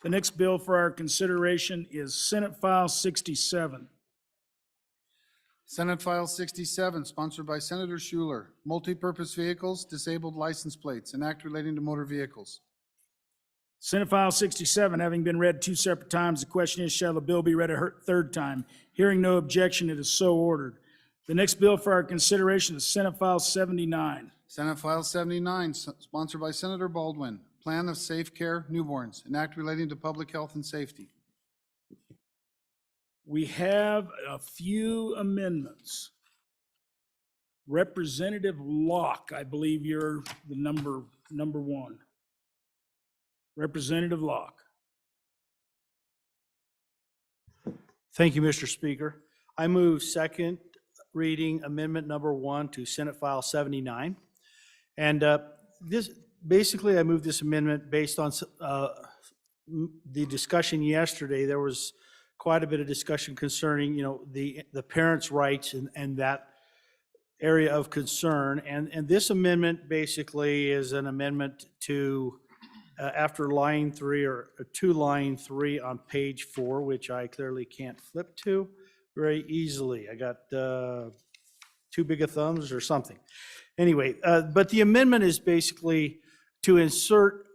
Speaker 1: The next bill for our consideration is Senate File 67.
Speaker 6: Senate File 67, sponsored by Senator Schuler, multi-purpose vehicles, disabled license plates, an act relating to motor vehicles.
Speaker 1: Senate File 67 having been read 2 separate times, the question is, shall the bill be read a 3rd time? Hearing no objection, it is so ordered. The next bill for our consideration is Senate File 79.
Speaker 6: Senate File 79, sponsored by Senator Baldwin, Plan of Safe Care Newborns, an act relating to public health and safety.
Speaker 1: We have a few amendments. Representative Locke, I believe you're the number 1. Representative Locke.
Speaker 19: Thank you, Mr. Speaker. I move second reading amendment number 1 to Senate File 79. And basically, I moved this amendment based on the discussion yesterday. There was quite a bit of discussion concerning, the parents' rights and that area of concern. And this amendment basically is an amendment to, after line 3 or to line 3 on page 4, which I clearly can't flip to very easily. I got too big of thumbs or something. Anyway, but the amendment is basically to insert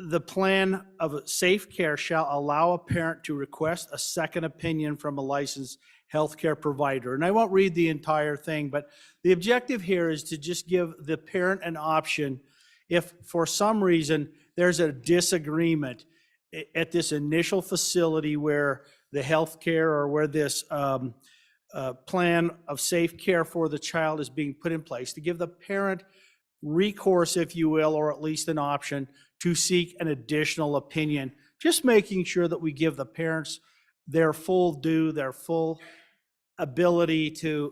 Speaker 19: the plan of safe care shall allow a parent to request a second opinion from a licensed healthcare provider. And I won't read the entire thing, but the objective here is to just give the parent an option if for some reason there's a disagreement at this initial facility where the healthcare or where this plan of safe care for the child is being put in place, to give the parent recourse, if you will, or at least an option to seek an additional opinion, just making sure that we give the parents their full due, their full ability to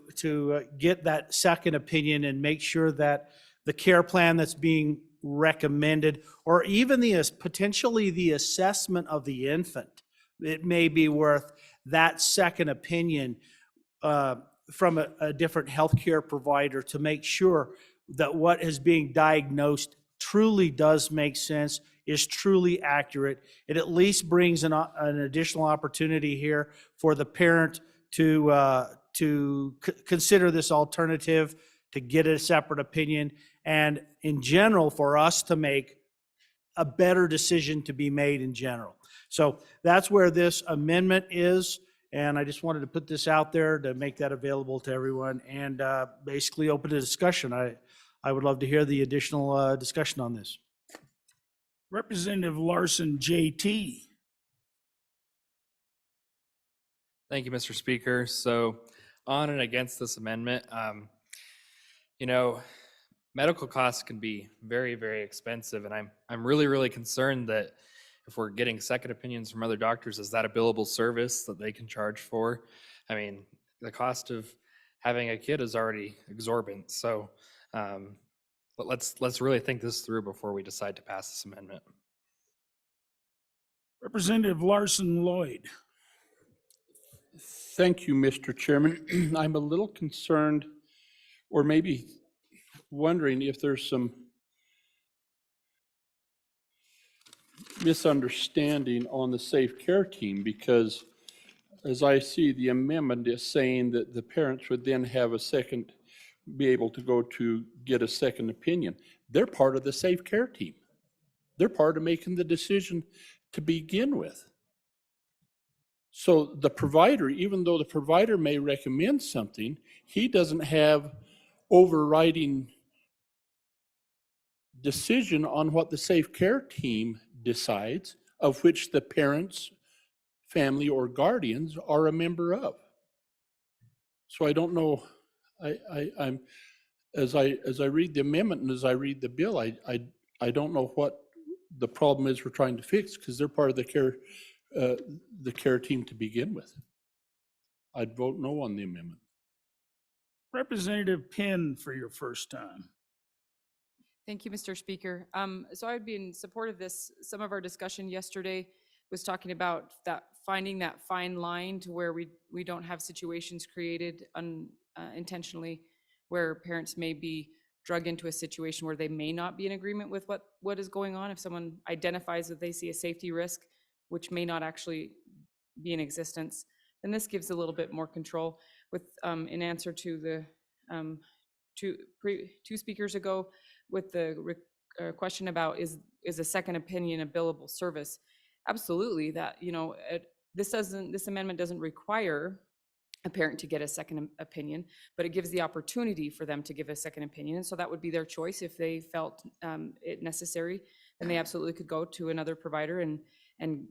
Speaker 19: get that second opinion and make sure that the care plan that's being recommended, or even potentially the assessment of the infant, it may be worth that second opinion from a different healthcare provider to make sure that what is being diagnosed truly does make sense, is truly accurate. It at least brings an additional opportunity here for the parent to consider this alternative, to get a separate opinion, and in general, for us to make a better decision to be made in general. So that's where this amendment is, and I just wanted to put this out there to make that available to everyone and basically open a discussion. I would love to hear the additional discussion on this.
Speaker 1: Representative Larson, JT.
Speaker 4: Thank you, Mr. Speaker. So on and against this amendment, medical costs can be very, very expensive. And I'm really, really concerned that if we're getting second opinions from other doctors, is that a billable service that they can charge for? I mean, the cost of having a kid is already exorbitant. So but let's really think this through before we decide to pass this amendment.
Speaker 1: Representative Larson Lloyd.
Speaker 20: Thank you, Mr. Chairman. I'm a little concerned, or maybe wondering if there's some misunderstanding on the safe care team, because as I see, the amendment is saying that the parents would then have be able to go to get a second opinion. They're part of the safe care team. They're part of making the decision to begin with. So the provider, even though the provider may recommend something, he doesn't have overriding decision on what the safe care team decides, of which the parents, family, or guardians are a member of. So I don't know, I'm as I read the amendment and as I read the bill, I don't know what the problem is we're trying to fix, because they're part of the care team to begin with. I'd vote no on the amendment.
Speaker 1: Representative Penn for your first time.
Speaker 21: Thank you, Mr. Speaker. So I'd be in support of this. Some of our discussion yesterday was talking about finding that fine line to where we don't have situations created intentionally where parents may be drug into a situation where they may not be in agreement with what is going on. If someone identifies that they see a safety risk, which may not actually be in existence, then this gives a little bit more control. With in answer to the two speakers ago, with the question about is a second opinion a billable service? Absolutely. That this amendment doesn't require a parent to get a second opinion, but it gives the opportunity for them to give a second opinion. And so that would be their choice. If they felt it necessary, then they absolutely could go to another provider and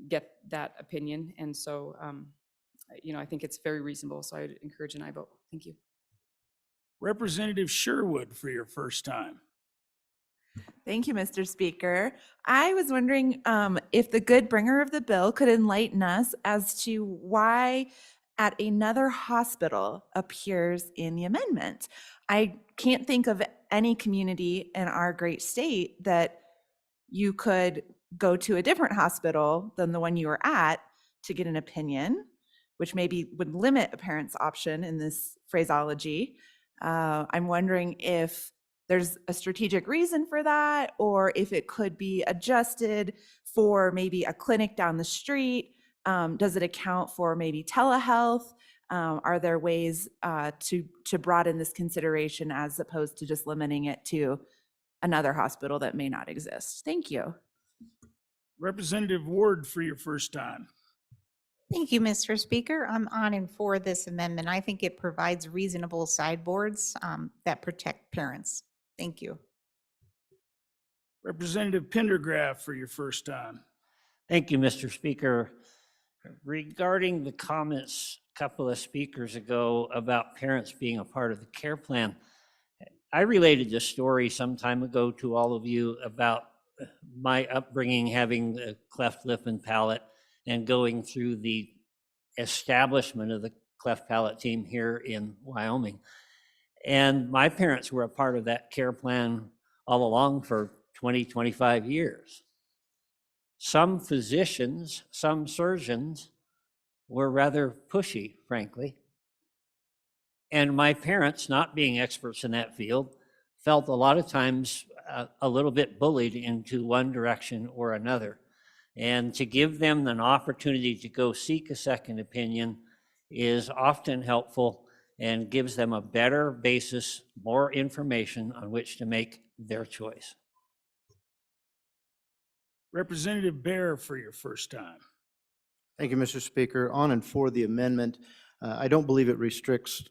Speaker 21: get that opinion. And so, I think it's very reasonable. So I'd encourage an aye vote. Thank you.
Speaker 1: Representative Sherwood for your first time.
Speaker 3: Thank you, Mr. Speaker. I was wondering if the good bringer of the bill could enlighten us as to why at another hospital appears in the amendment. I can't think of any community in our great state that you could go to a different hospital than the one you were at to get an opinion, which maybe would limit a parent's option in this phraseology. I'm wondering if there's a strategic reason for that, or if it could be adjusted for maybe a clinic down the street. Does it account for maybe telehealth? Are there ways to broaden this consideration as opposed to just limiting it to another hospital that may not exist? Thank you.
Speaker 1: Representative Ward for your first time.
Speaker 22: Thank you, Mr. Speaker. I'm on and for this amendment. I think it provides reasonable sideboards that protect parents. Thank you.
Speaker 1: Representative Pendergraph for your first time.
Speaker 23: Thank you, Mr. Speaker. Regarding the comments a couple of speakers ago about parents being a part of the care plan, I related this story some time ago to all of you about my upbringing, having a cleft lip and palate, and going through the establishment of the cleft palate team here in Wyoming. And my parents were a part of that care plan all along for 20, 25 years. Some physicians, some surgeons were rather pushy, frankly. And my parents, not being experts in that field, felt a lot of times a little bit bullied into one direction or another. And to give them an opportunity to go seek a second opinion is often helpful and gives them a better basis, more information on which to make their choice.
Speaker 1: Representative Bear for your first time.
Speaker 24: Thank you, Mr. Speaker. On and for the amendment, I don't believe it restricts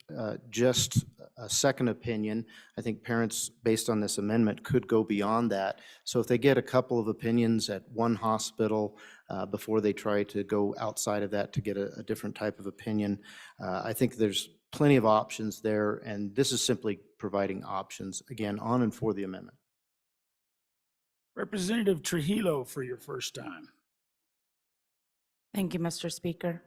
Speaker 24: just a second opinion. I think parents, based on this amendment, could go beyond that. So if they get a couple of opinions at one hospital before they try to go outside of that to get a different type of opinion, I think there's plenty of options there, and this is simply providing options, again, on and for the amendment.
Speaker 1: Representative Trujillo for your first time.
Speaker 25: Thank you, Mr. Speaker.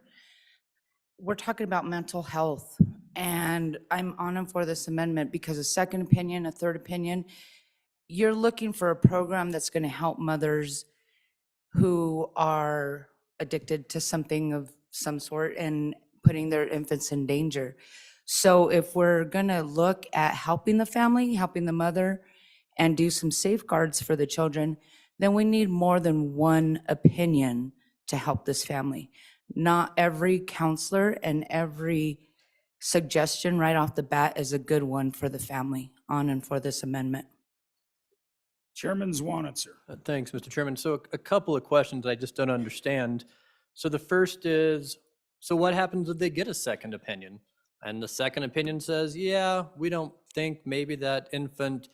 Speaker 25: We're talking about mental health, and I'm on and for this amendment because a second opinion, a third opinion, you're looking for a program that's going to help mothers who are addicted to something of some sort and putting their infants in danger. So if we're going to look at helping the family, helping the mother, and do some safeguards for the children, then we need more than one opinion to help this family. Not every counselor and every suggestion right off the bat is a good one for the family. On and for this amendment.
Speaker 1: Chairman Zwanitzer.
Speaker 4: Thanks, Mr. Chairman. So a couple of questions I just don't understand. So the first is, so what happens if they get a second opinion? And the second opinion says, yeah, we don't think maybe that infant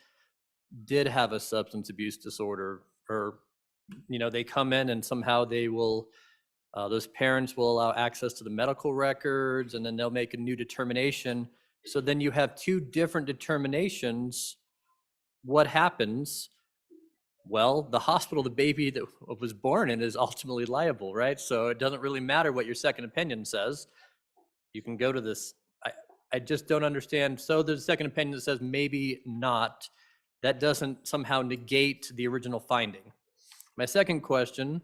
Speaker 4: did have a substance abuse disorder, or, you know, they come in and somehow they will, those parents will allow access to the medical records, and then they'll make a new determination. So then you have two different determinations. What happens? Well, the hospital the baby that was born in is ultimately liable, right? So it doesn't really matter what your second opinion says. You can go to this. I just don't understand. So there's a second opinion that says maybe not. That doesn't somehow negate the original finding. My second question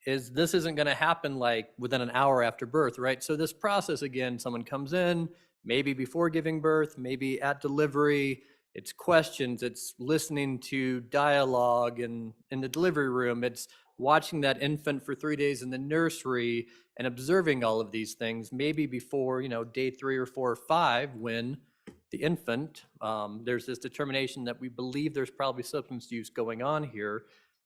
Speaker 4: is, this isn't going to happen like within an hour after birth, right? So this process, again, someone comes in, maybe before giving birth, maybe at delivery, it's questions, it's listening to dialogue in the delivery room, it's watching that infant for 3 days in the nursery and observing all of these things, maybe before, you know, day 3 or 4 or 5, when the infant, there's this determination that we believe there's probably substance use going on here,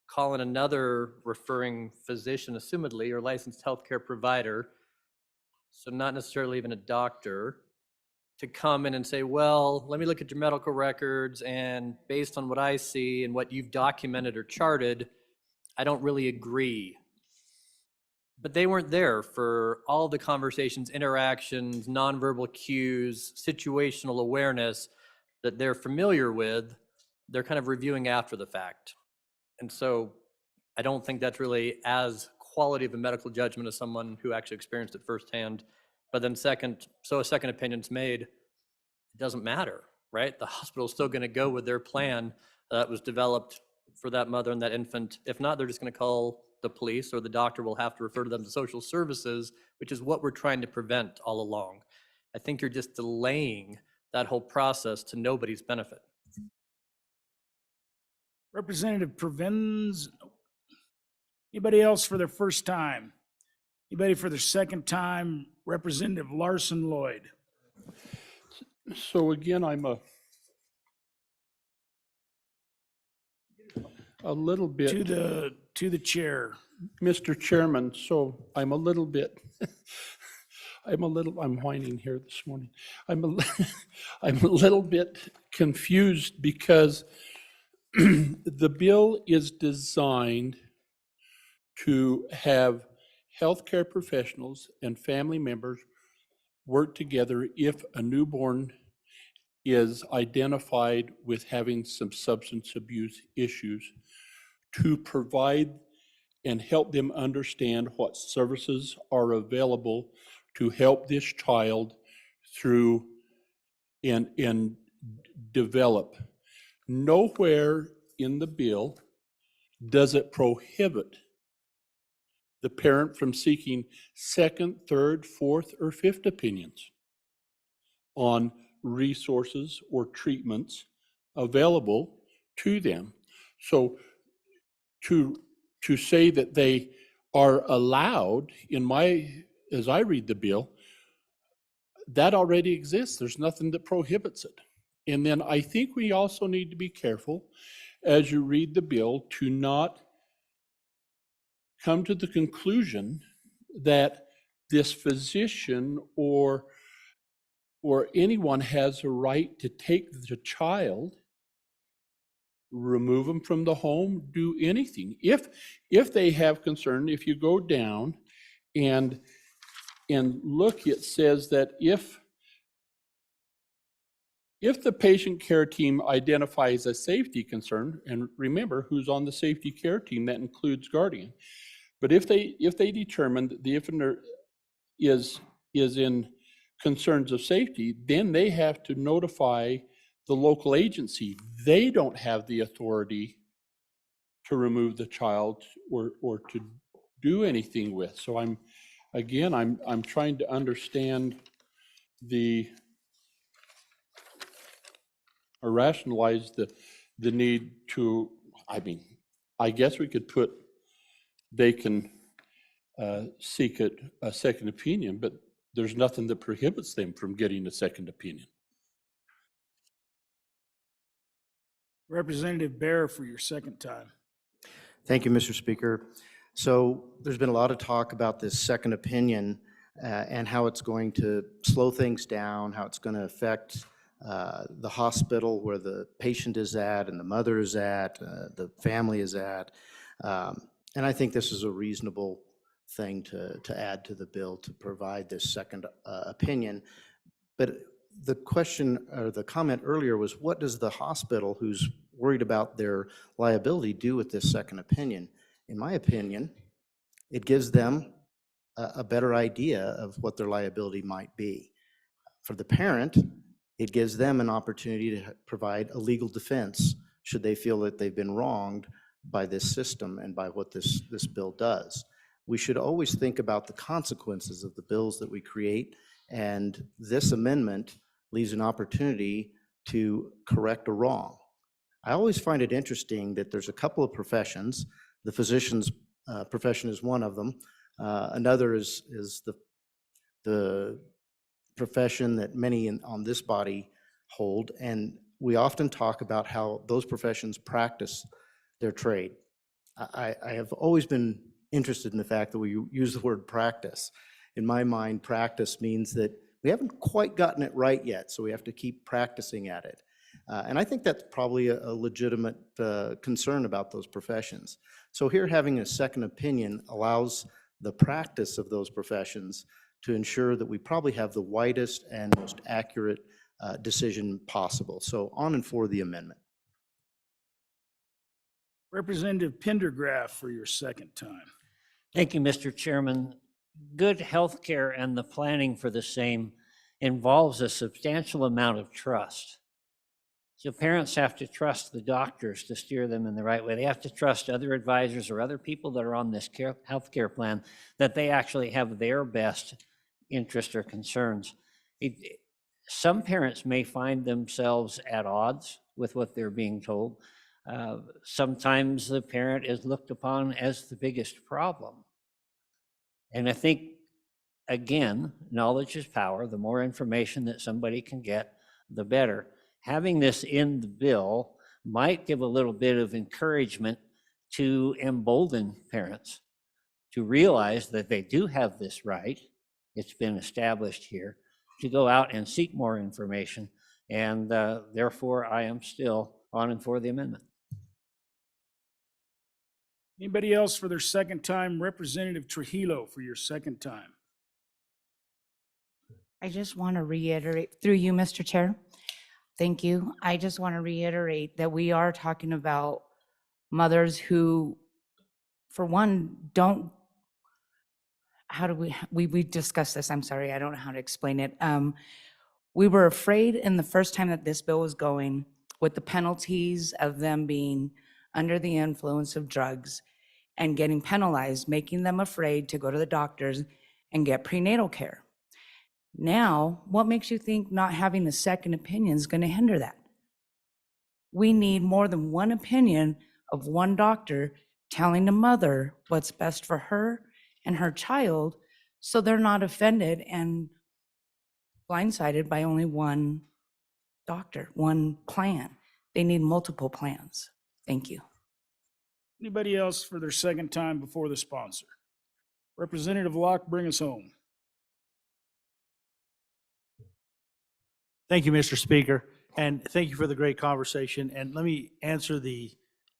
Speaker 4: calling another referring physician, assumedly, or licensed healthcare provider, so not necessarily even a doctor, to come in and say, well, let me look at your medical records, and based on what I see and what you've documented or charted, I don't really agree. But they weren't there for all the conversations, interactions, nonverbal cues, situational awareness that they're familiar with
Speaker 2: they're kind of reviewing after the fact. And so I don't think that's really as quality of a medical judgment as someone who actually experienced it firsthand. But then second, so a second opinion's made, it doesn't matter, right? The hospital's still going to go with their plan that was developed for that mother and that infant. If not, they're just going to call the police, or the doctor will have to refer to them to social services, which is what we're trying to prevent all along. I think you're just delaying that whole process to nobody's benefit.
Speaker 1: Representative Provenzano. Anybody else for their first time? Anybody for their second time? Representative Larson Lloyd.
Speaker 20: So again, I'm a little bit.
Speaker 1: To the chair.
Speaker 20: Mr. Chairman, so I'm a little bit, I'm whining here this morning. I'm a little bit confused because the bill is designed to have healthcare professionals and family members work together if a newborn is identified with having some substance abuse issues, to provide and help them understand what services are available to help this child through and develop. Nowhere in the bill does it prohibit the parent from seeking second, third, fourth, or fifth opinions on resources or treatments available to them. So to say that they are allowed, as I read the bill, that already exists. There's nothing that prohibits it. And then I think we also need to be careful as you read the bill to not come to the conclusion that this physician or anyone has a right to take the child, remove them from the home, do anything. If they have concern, if you go down and look, it says that if the patient care team identifies a safety concern, and remember who's on the safety care team, that includes guardian. But if they determine that the infant is in concerns of safety, then they have to notify the local agency. They don't have the authority to remove the child or to do anything with. So I'm trying to understand or rationalize the need to, I guess we could put, they can seek a second opinion, but there's nothing that prohibits them from getting a second opinion.
Speaker 1: Representative Bear for your second time.
Speaker 24: Thank you, Mr. Speaker. So there's been a lot of talk about this second opinion and how it's going to slow things down, how it's going to affect the hospital where the patient is at and the mother is at, the family is at. And I think this is a reasonable thing to add to the bill to provide this second opinion. But the question or the comment earlier was, what does the hospital who's worried about their liability do with this second opinion? In my opinion, it gives them a better idea of what their liability might be. For the parent, it gives them an opportunity to provide a legal defense should they feel that they've been wronged by this system and by what this bill does. We should always think about the consequences of the bills that we create, and this amendment leaves an opportunity to correct a wrong. I always find it interesting that there's a couple of professions. The physician's profession is one of them. Another is the profession that many on this body hold, and we often talk about how those professions practice their trade. I have always been interested in the fact that we use the word practice. In my mind, practice means that we haven't quite gotten it right yet, so we have to keep practicing at it. And I think that's probably a legitimate concern about those professions. So here, having a second opinion allows the practice of those professions to ensure that we probably have the widest and most accurate decision possible. So on and for the amendment.
Speaker 1: Representative Pendergraft for your second time.
Speaker 23: Thank you, Mr. Chairman. Good health care and the planning for the same involves a substantial amount of trust. So parents have to trust the doctors to steer them in the right way. They have to trust other advisors or other people that are on this health care plan that they actually have their best interest or concerns. Some parents may find themselves at odds with what they're being told. Sometimes the parent is looked upon as the biggest problem. And I think, again, knowledge is power. The more information that somebody can get, the better. Having this in the bill might give a little bit of encouragement to embolden parents to realize that they do have this right. It's been established here to go out and seek more information. And therefore, I am still on and for the amendment.
Speaker 1: Anybody else for their second time? Representative Trujillo for your second time.
Speaker 25: I just want to reiterate, through you, Mr. Chair, thank you. I just want to reiterate that we are talking about mothers who, for one, don't, how do we discussed this, I'm sorry, I don't know how to explain it. We were afraid in the first time that this bill was going with the penalties of them being under the influence of drugs and getting penalized, making them afraid to go to the doctors and get prenatal care. Now, what makes you think not having a second opinion is going to hinder that? We need more than one opinion of one doctor telling the mother what's best for her and her child, so they're not offended and blindsided by only one doctor, one plan. They need multiple plans. Thank you.
Speaker 1: Anybody else for their second time before the sponsor? Representative Locke, bring us home.
Speaker 19: Thank you, Mr. Speaker, and thank you for the great conversation. And let me answer the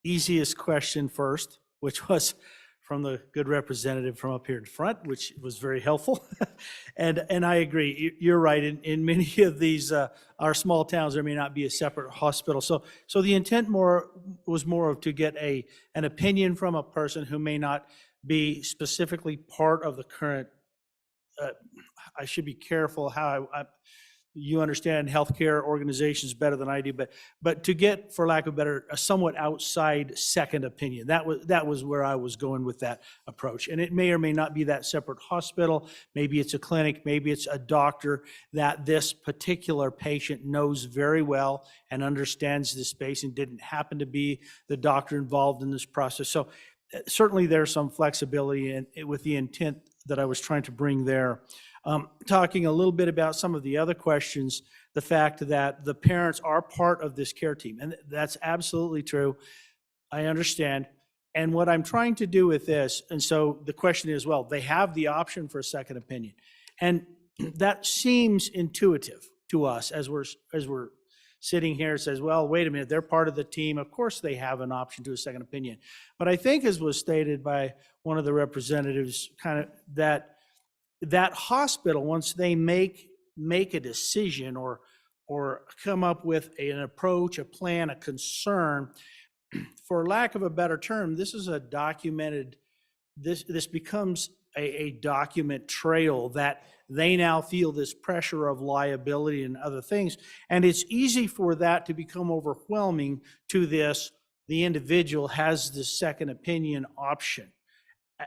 Speaker 19: easiest question first, which was from the good representative from up here in front, which was very helpful. And I agree, you're right. In many of these, our small towns, there may not be a separate hospital. So the intent was more of to get an opinion from a person who may not be specifically part of the current, I should be careful how you understand healthcare organizations better than I do, but to get, for lack of better, a somewhat outside second opinion. That was where I was going with that approach. And it may or may not be that separate hospital. Maybe it's a clinic, maybe it's a doctor that this particular patient knows very well and understands the space and didn't happen to be the doctor involved in this process. So certainly there's some flexibility with the intent that I was trying to bring there. Talking a little bit about some of the other questions, the fact that the parents are part of this care team, and that's absolutely true. I understand. And what I'm trying to do with this, and so the question is, well, they have the option for a second opinion. And that seems intuitive to us as we're sitting here. It says, well, wait a minute, they're part of the team. Of course they have an option to a second opinion. But I think, as was stated by one of the representatives, kind of that hospital, once they make a decision or come up with an approach, a plan, a concern, for lack of a better term, this is a documented, this becomes a document trail that they now feel this pressure of liability and other things. And it's easy for that to become overwhelming to this, the individual has this second opinion option.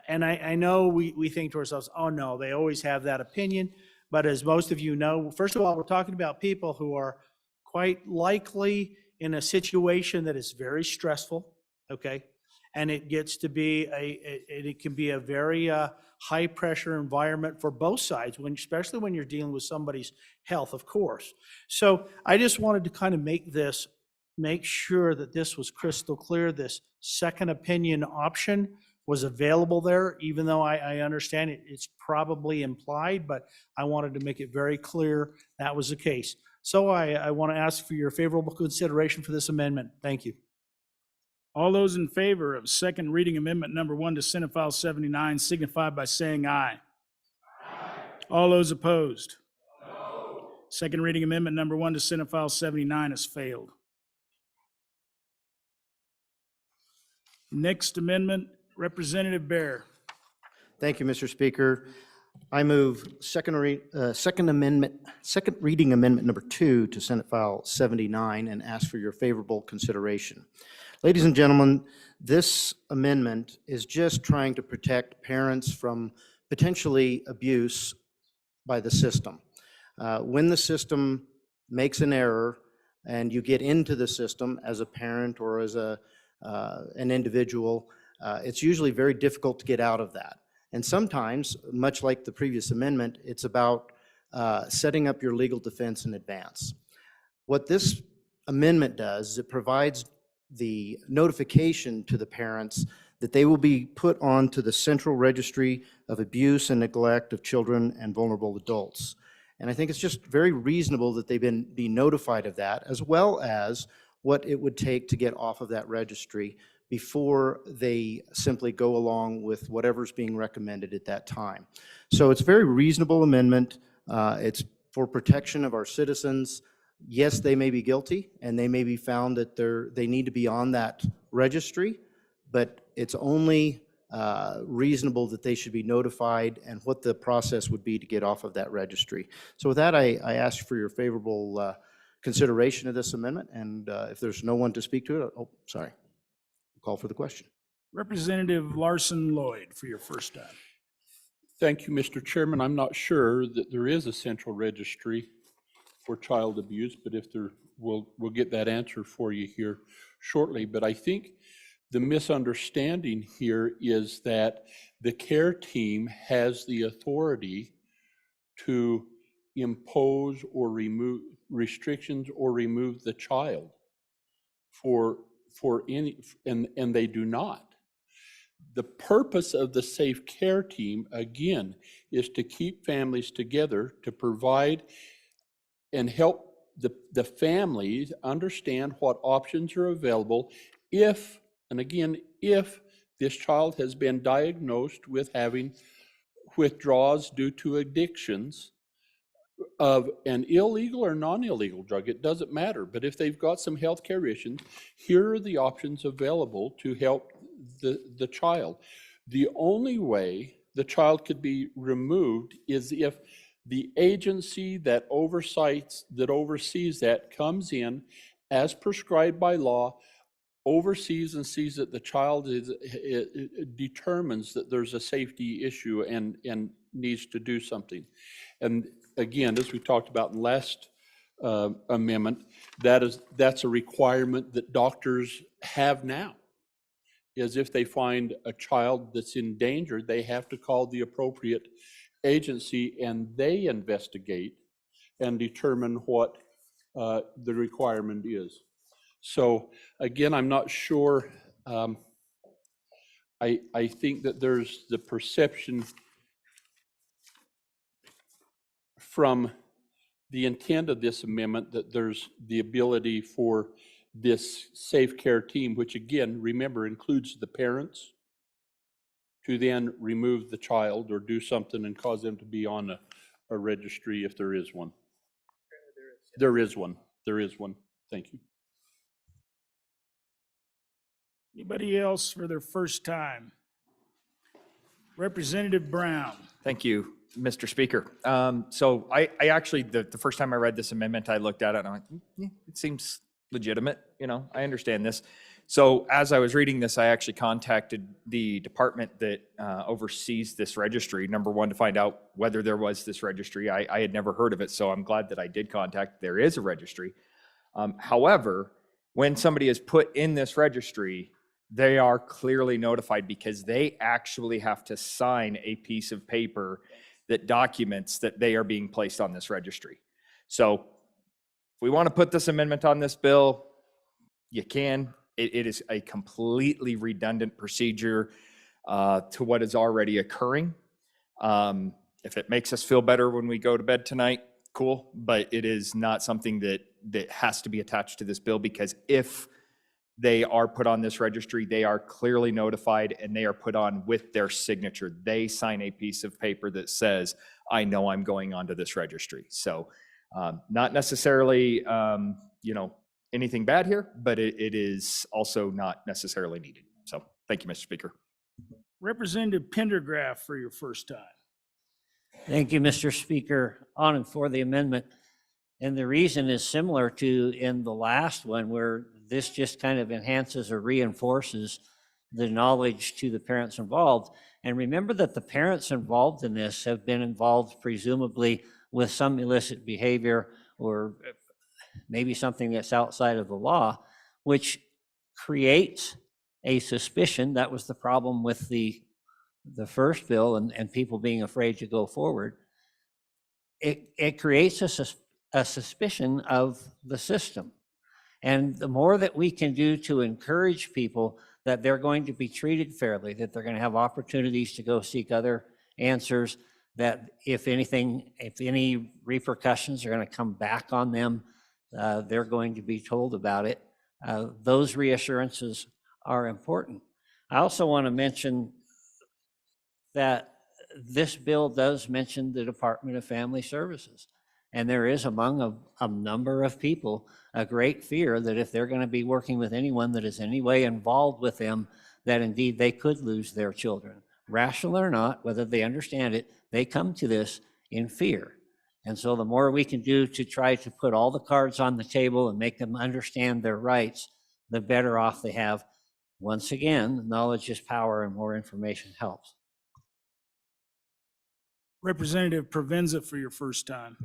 Speaker 19: And I know we think to ourselves, oh no, they always have that opinion. But as most of you know, first of all, we're talking about people who are quite likely in a situation that is very stressful, okay? And it gets to be it can be a very high pressure environment for both sides, especially when you're dealing with somebody's health, of course. So I just wanted to kind of make sure that this was crystal clear. This second opinion option was available there, even though I understand it's probably implied, but I wanted to make it very clear that was the case. So I want to ask for your favorable consideration for this amendment. Thank you.
Speaker 1: All those in favor of second reading amendment number 1 to Senate File 79 signify by saying aye. Aye. All those opposed? No. Second reading amendment number 1 to Senate File 79 has failed. Next amendment, Representative Bear.
Speaker 24: Thank you, Mr. Speaker. I move second reading amendment number 2 to Senate File 79 and ask for your favorable consideration. Ladies and gentlemen, this amendment is just trying to protect parents from potentially abuse by the system. When the system makes an error and you get into the system as a parent or as an individual, it's usually very difficult to get out of that. And sometimes, much like the previous amendment, it's about setting up your legal defense in advance. What this amendment does is it provides the notification to the parents that they will be put onto the Central Registry of Abuse and Neglect of Children and Vulnerable Adults. And I think it's just very reasonable that they be notified of that, as well as what it would take to get off of that registry before they simply go along with whatever's being recommended at that time. So it's a very reasonable amendment. It's for protection of our citizens. Yes, they may be guilty, and they may be found that they need to be on that registry, but it's only reasonable that they should be notified and what the process would be to get off of that registry. So with that, I ask for your favorable consideration of this amendment, and if there's no one to speak to it, oh, sorry. Call for the question.
Speaker 1: Representative Larson Lloyd for your first time.
Speaker 20: Thank you, Mr. Chairman. I'm not sure that there is a central registry for child abuse, but if there, we'll get that answer for you here shortly. But I think the misunderstanding here is that the care team has the authority to impose or remove restrictions or remove the child for any, and they do not. The purpose of the Safe Care Team, again, is to keep families together, to provide and help the families understand what options are available if, and again, if this child has been diagnosed with having withdrawals due to addictions of an illegal or non-illegal drug, it doesn't matter. But if they've got some healthcare issues, here are the options available to help the child. The only way the child could be removed is if the agency that oversees that comes in as prescribed by law, oversees and sees that the child determines that there's a safety issue and needs to do something. And again, as we talked about in the last amendment, that's a requirement that doctors have now. Is if they find a child that's in danger, they have to call the appropriate agency and they investigate and determine what the requirement is. So again, I'm not sure. I think that there's the perception from the intent of this amendment that there's the ability for this Safe Care Team, which again, remember, includes the parents, to then remove the child or do something and cause them to be on a registry if there is one. There is one. There is one. Thank you.
Speaker 1: Anybody else for their first time? Representative Brown.
Speaker 5: Thank you, Mr. Speaker. So I actually, the first time I read this amendment, I looked at it and I went, yeah, it seems legitimate, I understand this. So as I was reading this, I actually contacted the department that oversees this registry, number one, to find out whether there was this registry. I had never heard of it, so I'm glad that I did contact. There is a registry. However, when somebody is put in this registry, they are clearly notified because they actually have to sign a piece of paper that documents that they are being placed on this registry. So if we want to put this amendment on this bill, you can. It is a completely redundant procedure to what is already occurring. If it makes us feel better when we go to bed tonight, cool. But it is not something that has to be attached to this bill, because if they are put on this registry, they are clearly notified and they are put on with their signature. They sign a piece of paper that says, I know I'm going onto this registry. So not necessarily, anything bad here, but it is also not necessarily needed. So Thank you, Mr. Speaker.
Speaker 1: Representative Pendergraft for your first time.
Speaker 23: Thank you, Mr. Speaker. On and for the amendment. And the reason is similar to in the last one, where this just kind of enhances or reinforces the knowledge to the parents involved. And remember that the parents involved in this have been involved presumably with some illicit behavior or maybe something that's outside of the law, which creates a suspicion. That was the problem with the first bill and people being afraid to go forward. It creates a suspicion of the system. And the more that we can do to encourage people that they're going to be treated fairly, that they're going to have opportunities to go seek other answers, that if any repercussions are going to come back on them, they're going to be told about it. Those reassurances are important. I also want to mention that this bill does mention the Department of Family Services. And there is among a number of people a great fear that if they're going to be working with anyone that is in any way involved with them, that indeed they could lose their children. Rational or not, whether they understand it, they come to this in fear. And so the more we can do to try to put all the cards on the table and make them understand their rights, the better off they have. Once again, knowledge is power and more information helps.
Speaker 1: Representative Provenza for your first time.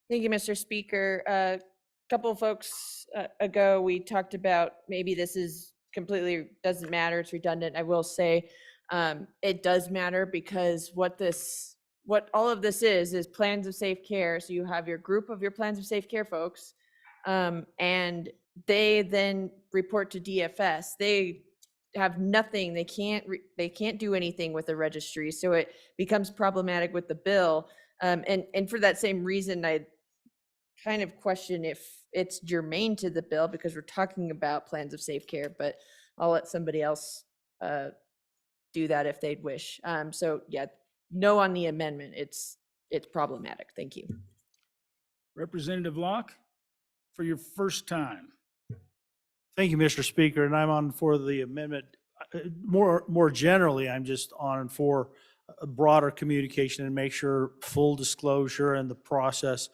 Speaker 10: Thank you, Mr. Speaker. A couple of folks ago, we talked about maybe this is completely doesn't matter, it's redundant. I will say it does matter because what all of this is plans of safe care. So you have your group of your plans of safe care folks, and they then report to DFS. They have nothing. They can't do anything with the registry. So it becomes problematic with the bill. And for that same reason, I kind of question if it's germane to the bill because we're talking about plans of safe care, but I'll let somebody else do that if they'd wish. So yeah, no on the amendment. It's problematic. Thank you.
Speaker 1: Representative Locke for your first time.
Speaker 19: Thank you, Mr. Speaker, and I'm on for the amendment. More generally, I'm just on for a broader communication and make sure full disclosure and the process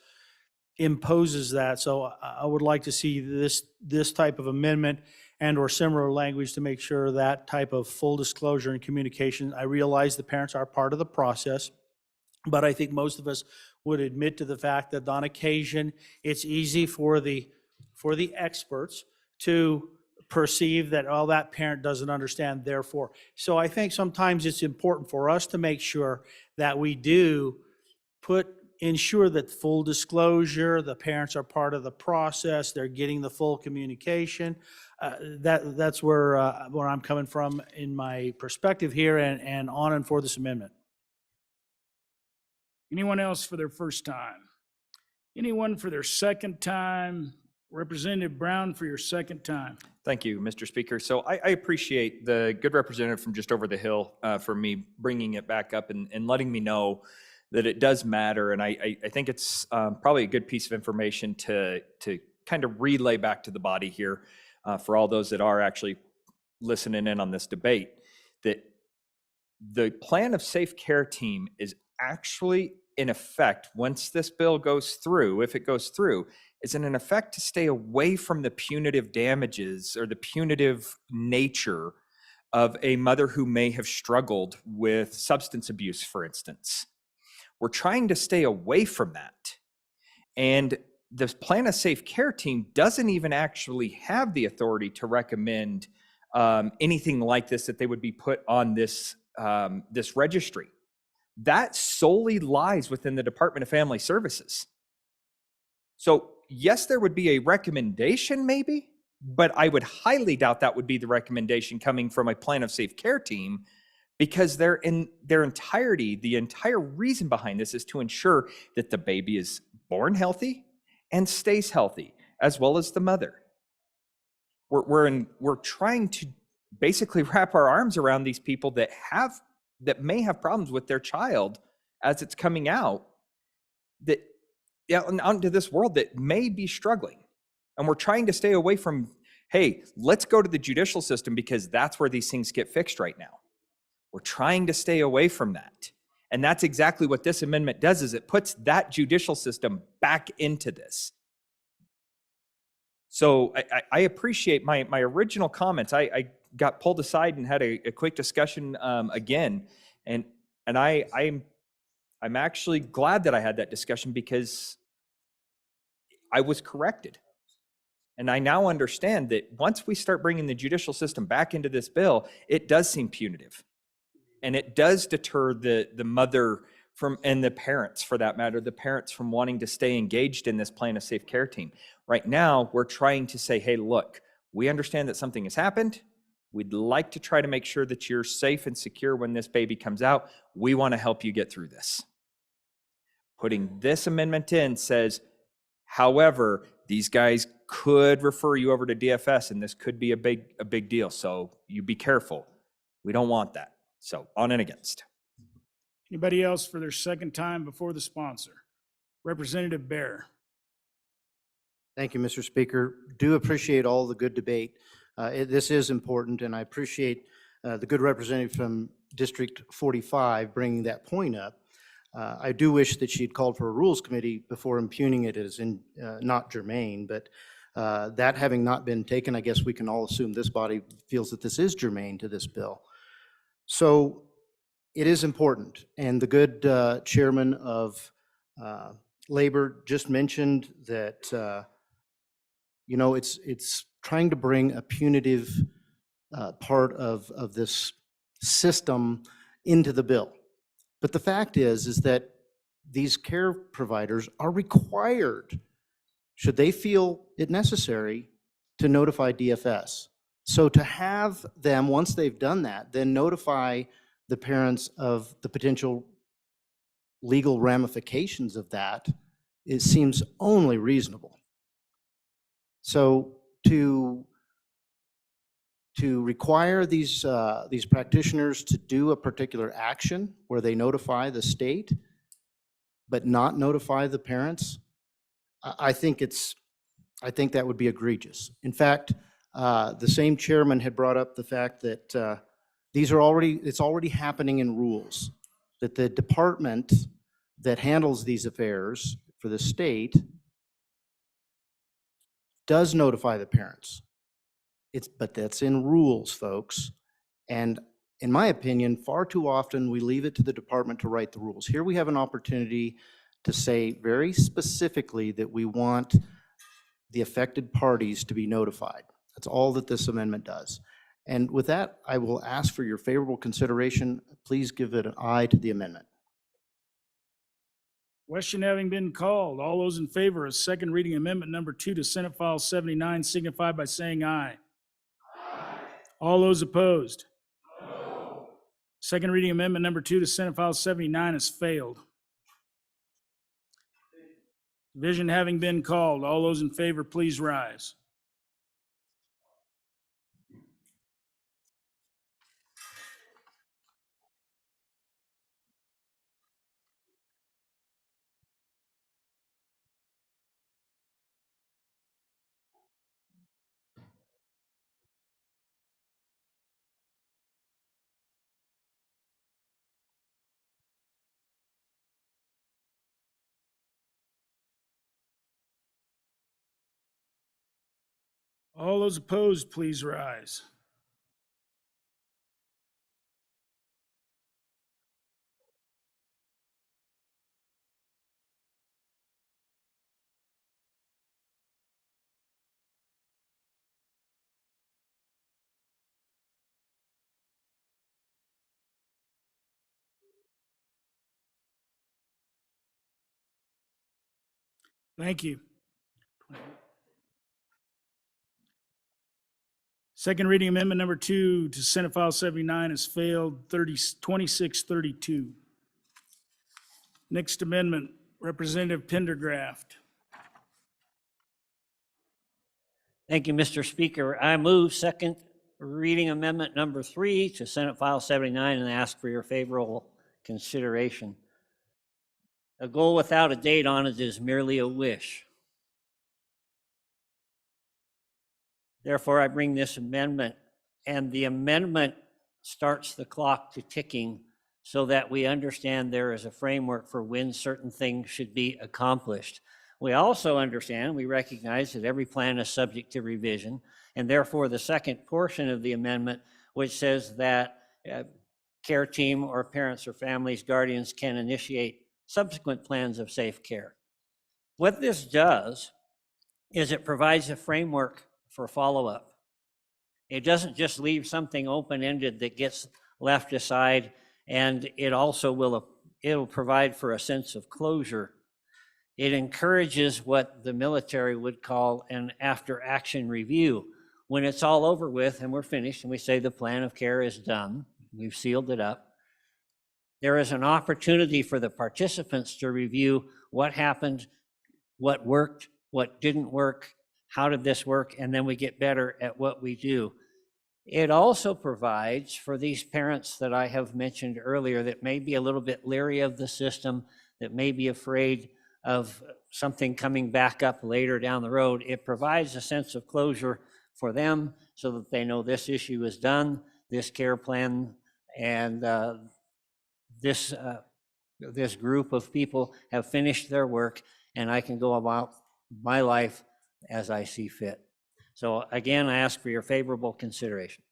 Speaker 19: imposes that. So I would like to see this type of amendment and or similar language to make sure that type of full disclosure and communication. I realize the parents are part of the process, but I think most of us would admit to the fact that on occasion, it's easy for the experts to perceive that, oh, that parent doesn't understand, therefore. So I think sometimes it's important for us to make sure that we do ensure that full disclosure, the parents are part of the process, they're getting the full communication. That's where I'm coming from in my perspective here and on and for this amendment.
Speaker 1: Anyone else for their first time? Anyone for their second time? Representative Brown for your second time.
Speaker 5: Thank you, Mr. Speaker. So I appreciate the good representative from just over the hill for me bringing it back up and letting me know that it does matter. And I think it's probably a good piece of information to kind of relay back to the body here for all those that are actually listening in on this debate, that the plan of safe care team is actually in effect, once this bill goes through, if it goes through, is in effect to stay away from the punitive damages or the punitive nature of a mother who may have struggled with substance abuse, for instance. We're trying to stay away from that. And the plan of safe care team doesn't even actually have the authority to recommend anything like this, that they would be put on this registry. That solely lies within the Department of Family Services. So yes, there would be a recommendation maybe, but I would highly doubt that would be the recommendation coming from a plan of safe care team, because they're in their entirety, the entire reason behind this is to ensure that the baby is born healthy and stays healthy, as well as the mother. We're trying to basically wrap our arms around these people that may have problems with their child as it's coming out, out into this world that may be struggling. And we're trying to stay away from hey, let's go to the judicial system because that's where these things get fixed right now. We're trying to stay away from that. And that's exactly what this amendment does, is it puts that judicial system back into this. So I appreciate my original comments. I got pulled aside and had a quick discussion again. And I'm actually glad that I had that discussion because I was corrected. And I now understand that once we start bringing the judicial system back into this bill, it does seem punitive. And it does deter the mother from, and the parents for that matter, the parents from wanting to stay engaged in this plan of safe care team. Right now, we're trying to say, hey, look, we understand that something has happened. We'd like to try to make sure that you're safe and secure when this baby comes out. We want to help you get through this. Putting this amendment in says, however, these guys could refer you over to DFS and this could be a big deal. So you be careful. We don't want that. So on and against.
Speaker 1: Anybody else for their second time before the sponsor? Representative Bear.
Speaker 24: Thank you, Mr. Speaker. Do appreciate all the good debate. This is important, and I appreciate the good representative from District 45 bringing that point up. I do wish that she had called for a Rules Committee before impugning it as not germane, but that having not been taken, I guess we can all assume this body feels that this is germane to this bill. So it is important, and the good chairman of Labor just mentioned that it's trying to bring a punitive part of this system into the bill. But the fact is that these care providers are required, should they feel it necessary, to notify DFS. So to have them, once they've done that, then notify the parents of the potential legal ramifications of that, it seems only reasonable. So to require these practitioners to do a particular action where they notify the state, but not notify the parents, I think that would be egregious. In fact, the same chairman had brought up the fact that it's already happening in rules, that the department that handles these affairs for the state does notify the parents. But that's in rules, folks. And in my opinion, far too often we leave it to the department to write the rules. Here we have an opportunity to say very specifically that we want the affected parties to be notified. That's all that this amendment does. And with that, I will ask for your favorable consideration. Please give it an aye to the amendment.
Speaker 1: Question having been called, all those in favor of second reading amendment number 2 to Senate File 79 signify by saying aye. Aye. All those opposed? No. Second reading amendment number 2 to Senate File 79 has failed. Division having been called, all those in favor, please rise. All those opposed, please rise. Thank you. Second reading amendment number 2 to Senate File 79 has failed, 2632. Next amendment, Representative Pendergraft.
Speaker 23: Thank you, Mr. Speaker. I move second reading amendment number 3 to Senate File 79 and ask for your favorable consideration. A goal without a date on it is merely a wish. Therefore, I bring this amendment, and the amendment starts the clock to ticking so that we understand there is a framework for when certain things should be accomplished. We also understand, we recognize that every plan is subject to revision, and therefore the second portion of the amendment, which says that care team or parents or families, guardians can initiate subsequent plans of safe care. What this does is it provides a framework for follow-up. It doesn't just leave something open-ended that gets left aside, and it also it'll provide for a sense of closure. It encourages what the military would call an after-action review. When it's all over with and we're finished and we say the plan of care is done, we've sealed it up, there is an opportunity for the participants to review what happened, what worked, what didn't work, how did this work, and then we get better at what we do. It also provides for these parents that I have mentioned earlier that may be a little bit leery of the system, that may be afraid of something coming back up later down the road. It provides a sense of closure for them so that they know this issue is done, this care plan, and this group of people have finished their work, and I can go about my life as I see fit. So again, I ask for your favorable consideration.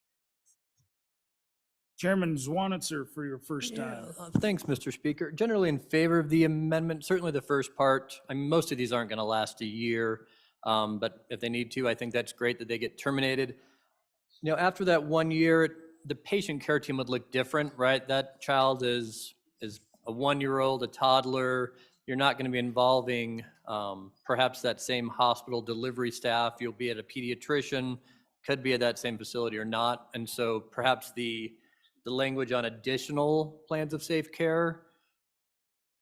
Speaker 1: Chairman Zwanitzer for your first time.
Speaker 2: Thanks, Mr. Speaker. Generally in favor of the amendment, certainly the first part. I mean, most of these aren't going to last a year, but if they need to, I think that's great that they get terminated. You know, after that 1 year, the patient care team would look different, right? That child is a 1-year-old, a toddler. You're not going to be involving perhaps that same hospital delivery staff. You'll be at a pediatrician, could be at that same facility or not. And so perhaps the language on additional plans of safe care,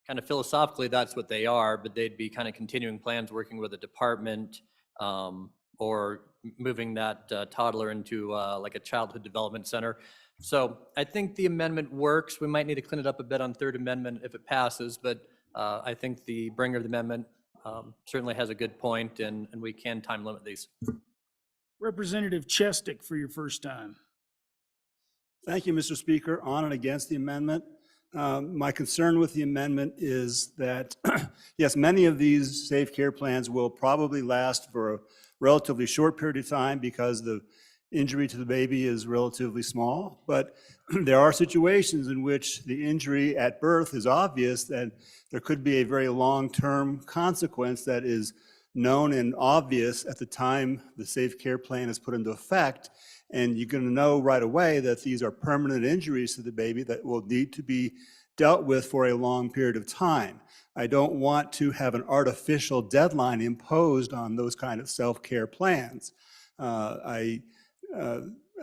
Speaker 2: kind of philosophically, that's what they are, but they'd be kind of continuing plans working with a department or moving that toddler into like a childhood development center. So I think the amendment works. We might need to clean it up a bit on third amendment if it passes, but I think the bringer of the amendment certainly has a good point, and we can time limit these.
Speaker 1: Representative Chestick for your first time.
Speaker 15: Thank you, Mr. Speaker. On and against the amendment. My concern with the amendment is that, yes, many of these safe care plans will probably last for a relatively short period of time because the injury to the baby is relatively small, but there are situations in which the injury at birth is obvious that there could be a very long-term consequence that is known and obvious at the time the safe care plan is put into effect, and you're going to know right away that these are permanent injuries to the baby that will need to be dealt with for a long period of time. I don't want to have an artificial deadline imposed on those kind of self-care plans.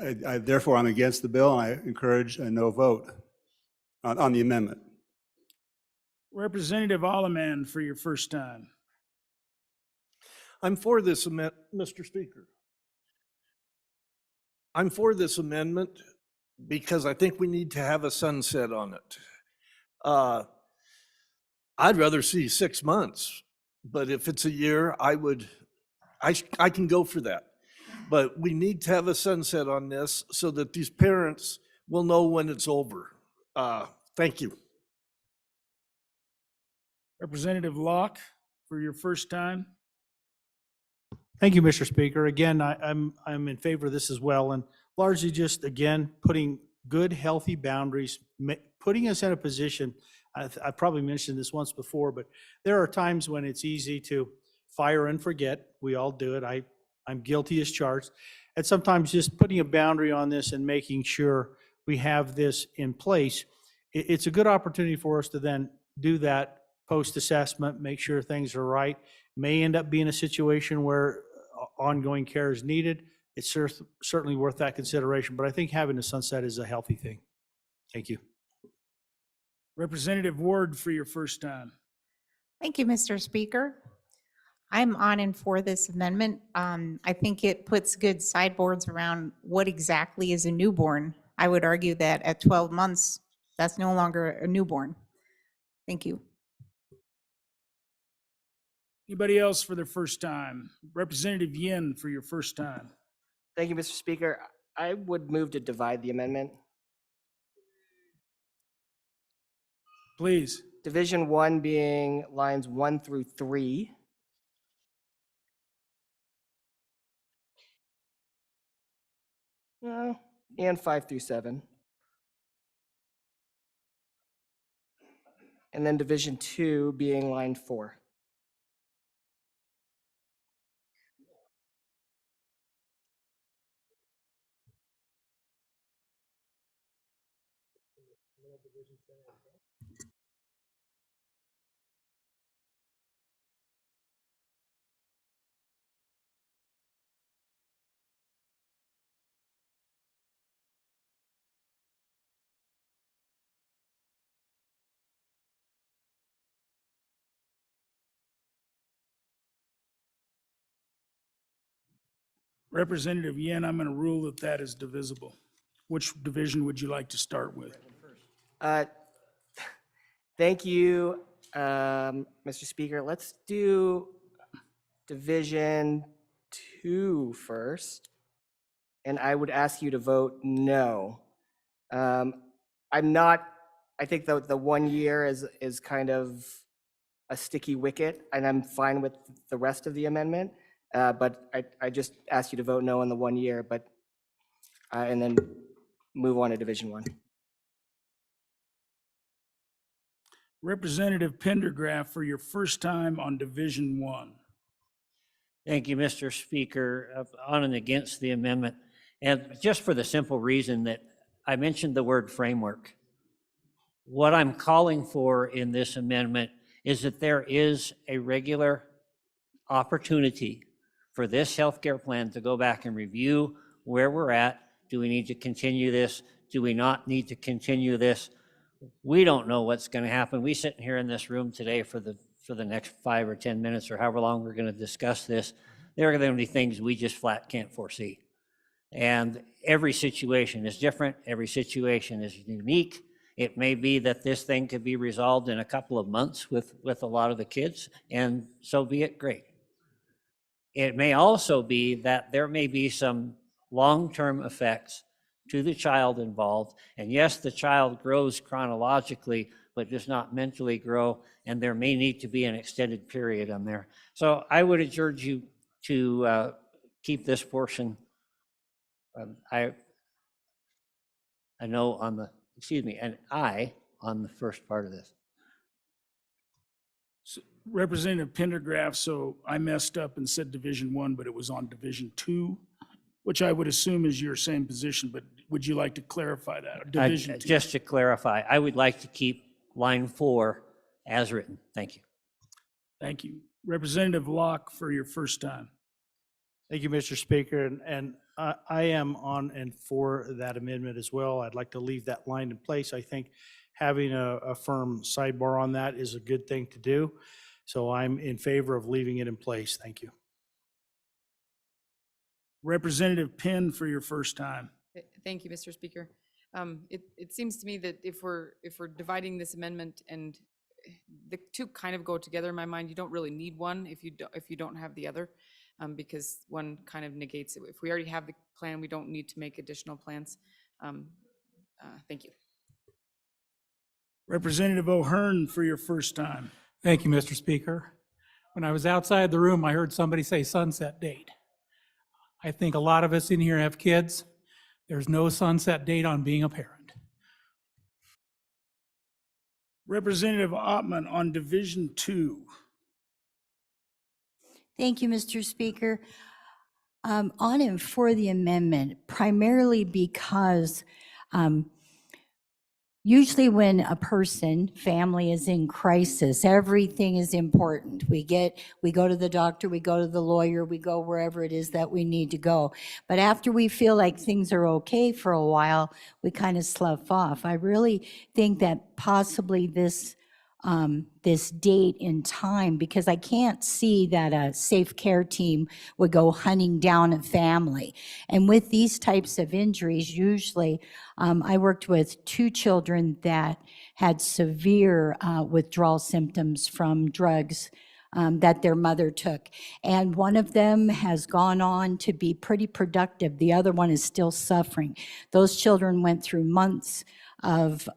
Speaker 15: Therefore, I'm against the bill, and I encourage a no vote on the amendment.
Speaker 1: Representative Alleman for your first time.
Speaker 7: I'm for this amendment, Mr. Speaker. I'm for this amendment because I think we need to have a sunset on it. I'd rather see 6 months, but if it's a year, I can go for that. But we need to have a sunset on this so that these parents will know when it's over. Thank you.
Speaker 1: Representative Locke for your first time.
Speaker 19: Thank you, Mr. Speaker. Again, I'm in favor of this as well, and largely just, again, putting good, healthy boundaries, putting us in a position, I probably mentioned this once before, but there are times when it's easy to fire and forget. We all do it. I'm guilty as charged. And sometimes just putting a boundary on this and making sure we have this in place, it's a good opportunity for us to then do that post-assessment, make sure things are right. May end up being a situation where ongoing care is needed. It's certainly worth that consideration, but I think having a sunset is a healthy thing. Thank you.
Speaker 1: Representative Ward for your first time.
Speaker 22: Thank you, Mr. Speaker. I'm on and for this amendment. I think it puts good sideboards around what exactly is a newborn. I would argue that at 12 months, that's no longer a newborn. Thank you.
Speaker 1: Anybody else for their first time? Representative Yin for your first time.
Speaker 9: Thank you, Mr. Speaker. I would move to divide the amendment.
Speaker 1: Please.
Speaker 9: Division 1 being lines 1 through 3. And 5 through 7. And then Division 2 being line 4.
Speaker 1: Representative Yen, I'm going to rule that that is divisible. Which division would you like to start with?
Speaker 9: Thank you, Mr. Speaker. Let's do Division 2 first. And I would ask you to vote no. I think the 1 year is kind of a sticky wicket, and I'm fine with the rest of the amendment. But I just ask you to vote no on the 1 year, and then move on to Division 1.
Speaker 1: Representative Pendergraft, for your first time on Division 1.
Speaker 23: Thank you, Mr. Speaker. On and against the amendment, and just for the simple reason that I mentioned the word framework. What I'm calling for in this amendment is that there is a regular opportunity for this healthcare plan to go back and review where we're at. Do we need to continue this? Do we not need to continue this? We don't know what's going to happen. We sit here in this room today for the next 5 or 10 minutes or however long we're going to discuss this. There are going to be things we just flat can't foresee. And every situation is different. Every situation is unique. It may be that this thing could be resolved in a couple of months with a lot of the kids, and so be it, great. It may also be that there may be some long-term effects to the child involved. And yes, the child grows chronologically, but does not mentally grow, and there may need to be an extended period on there. So I would urge you to keep this portion. I know on the, an aye on the first part of this.
Speaker 1: Representative Pendergraft, so I messed up and said Division 1, but it was on Division 2, which I would assume is your same position, but would you like to clarify that? Division 2.
Speaker 23: Just to clarify, I would like to keep line 4 as written. Thank you.
Speaker 1: Thank you. Representative Locke, for your first time.
Speaker 19: Thank you, Mr. Speaker, and I am on and for that amendment as well. I'd like to leave that line in place. I think having a firm sidebar on that is a good thing to do. So I'm in favor of leaving it in place. Thank you.
Speaker 1: Representative Penn, for your first time.
Speaker 21: Thank you, Mr. Speaker. It seems to me that if we're dividing this amendment and the two kind of go together in my mind, you don't really need one if you don't have the other, because one kind of negates it. If we already have the plan, we don't need to make additional plans. Thank you.
Speaker 1: Representative O'Hearn, for your first time.
Speaker 13: Thank you, Mr. Speaker. When I was outside the room, I heard somebody say sunset date. I think a lot of us in here have kids. There's no sunset date on being a parent.
Speaker 1: Representative Ottman on Division 2.
Speaker 16: Thank you, Mr. Speaker. On and for the amendment, primarily because usually when a family is in crisis, everything is important. We go to the doctor, we go to the lawyer, we go wherever it is that we need to go. But after we feel like things are okay for a while, we kind of slough off. I really think that possibly this date in time, because I can't see that a safe care team would go hunting down a family. And with these types of injuries, usually, I worked with 2 children that had severe withdrawal symptoms from drugs that their mother took. And one of them has gone on to be pretty productive. The other one is still suffering. Those children went through months of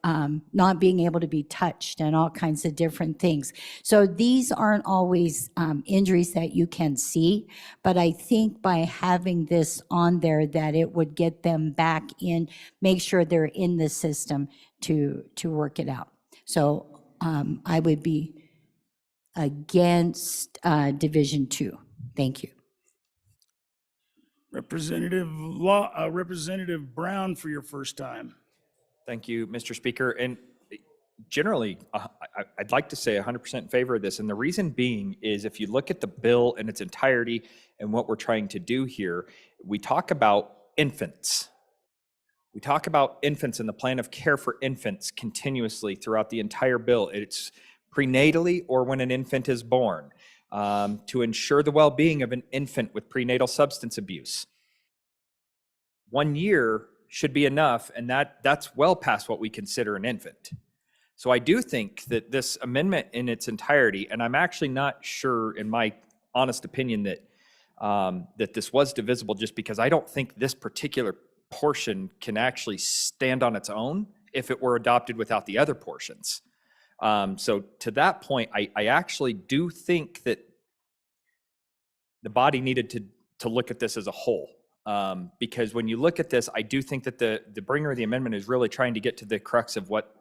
Speaker 16: not being able to be touched and all kinds of different things. So these aren't always injuries that you can see, but I think by having this on there that it would get them back in, make sure they're in the system to work it out. So I would be against Division 2. Thank you.
Speaker 1: Representative Brown for your first time.
Speaker 5: Thank you, Mr. Speaker. And generally, I'd like to say 100% in favor of this. And the reason being is if you look at the bill in its entirety and what we're trying to do here, we talk about infants. We talk about infants and the plan of care for infants continuously throughout the entire bill. It's prenatally or when an infant is born, to ensure the well-being of an infant with prenatal substance abuse. 1 year should be enough, and that's well past what we consider an infant. So I do think that this amendment in its entirety, and I'm actually not sure, in my honest opinion, that that this was divisible, just because I don't think this particular portion can actually stand on its own if it were adopted without the other portions. So to that point, I actually do think that the body needed to look at this as a whole. Because when you look at this, I do think that the bringer of the amendment is really trying to get to the crux of what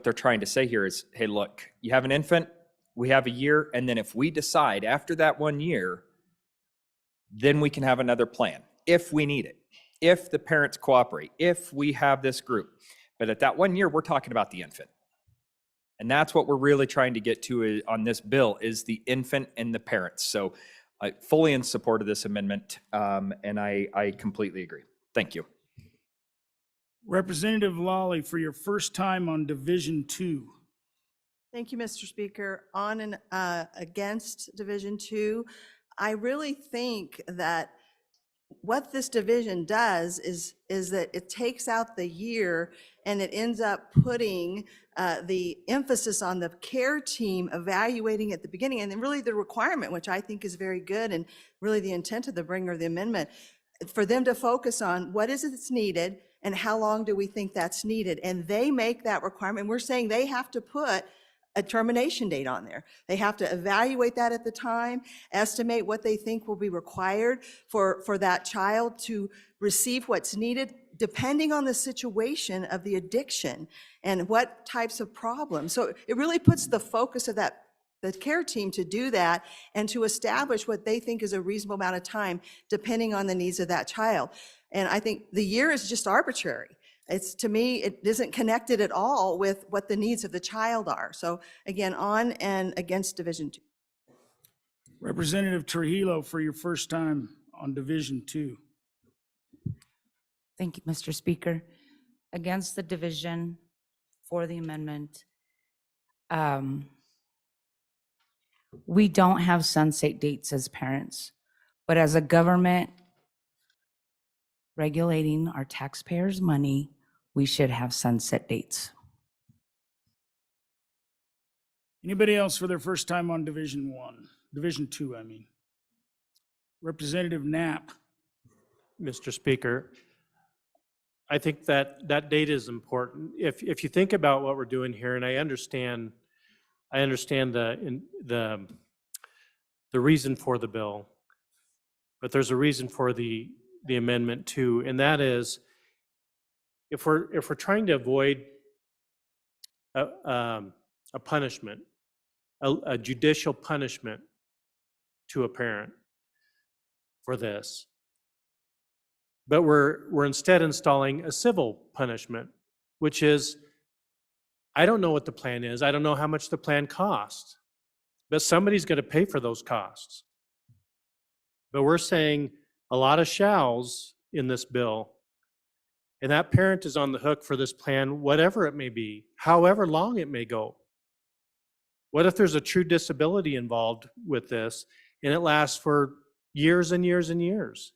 Speaker 5: they're trying to say here is, hey, look, you have an infant, we have a year, and then if we decide after that 1 year, then we can have another plan if we need it, if the parents cooperate, if we have this group. But at that 1 year, we're talking about the infant. And that's what we're really trying to get to on this bill is the infant and the parents. So I fully in support of this amendment, and I completely agree. Thank you.
Speaker 1: Representative Lawley for your first time on Division 2.
Speaker 11: Thank you, Mr. Speaker. On and against Division 2, I really think that what this division does is that it takes out the year and it ends up putting the emphasis on the care team evaluating at the beginning, and then really the requirement, which I think is very good, and really the intent of the bringer of the amendment, for them to focus on what is it that's needed and how long do we think that's needed. And they make that requirement. We're saying they have to put a termination date on there. They have to evaluate that at the time, estimate what they think will be required for that child to receive what's needed, depending on the situation of the addiction and what types of problems. So it really puts the focus of the care team to do that and to establish what they think is a reasonable amount of time, depending on the needs of that child. And I think the year is just arbitrary. It's, to me, it isn't connected at all with what the needs of the child are. So again, on and against Division 2.
Speaker 1: Representative Trujillo for your first time on Division 2.
Speaker 25: Thank you, Mr. Speaker. Against the division, for the amendment. We don't have sunset dates as parents, but as a government regulating our taxpayers' money, we should have sunset dates.
Speaker 1: Anybody else for their first time on Division 2, I mean? Representative Knapp.
Speaker 12: Mr. Speaker, I think that data is important. If you think about what we're doing here, and I understand the reason for the bill, but there's a reason for the amendment too, and that is if we're trying to avoid a punishment, a judicial punishment to a parent for this, but we're instead installing a civil punishment, which is, I don't know what the plan is. I don't know how much the plan costs, but somebody's going to pay for those costs. But we're saying a lot of shalls in this bill, and that parent is on the hook for this plan, whatever it may be, however long it may go. What if there's a true disability involved with this, and it lasts for years and years and years?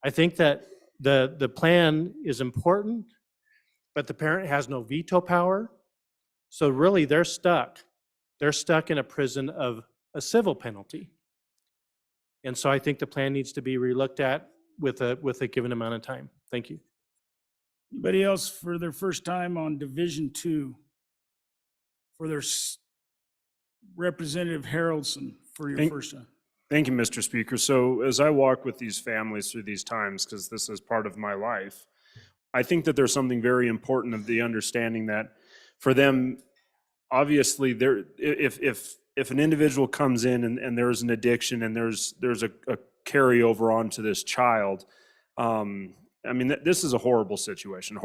Speaker 12: I think that the plan is important, but the parent has no veto power. So really, they're stuck. They're stuck in a prison of a civil penalty. And so I think the plan needs to be relooked at with a given amount of time. Thank you.
Speaker 1: Anybody else for their first time on Division 2? For their Representative Harrelson for your first time.
Speaker 6: Thank you, Mr. Speaker. So as I walk with these families through these times, because this is part of my life, I think that there's something very important of the understanding that for them, obviously, if an individual comes in and there's an addiction and there's a carryover onto this child, I mean, this is a horrible situation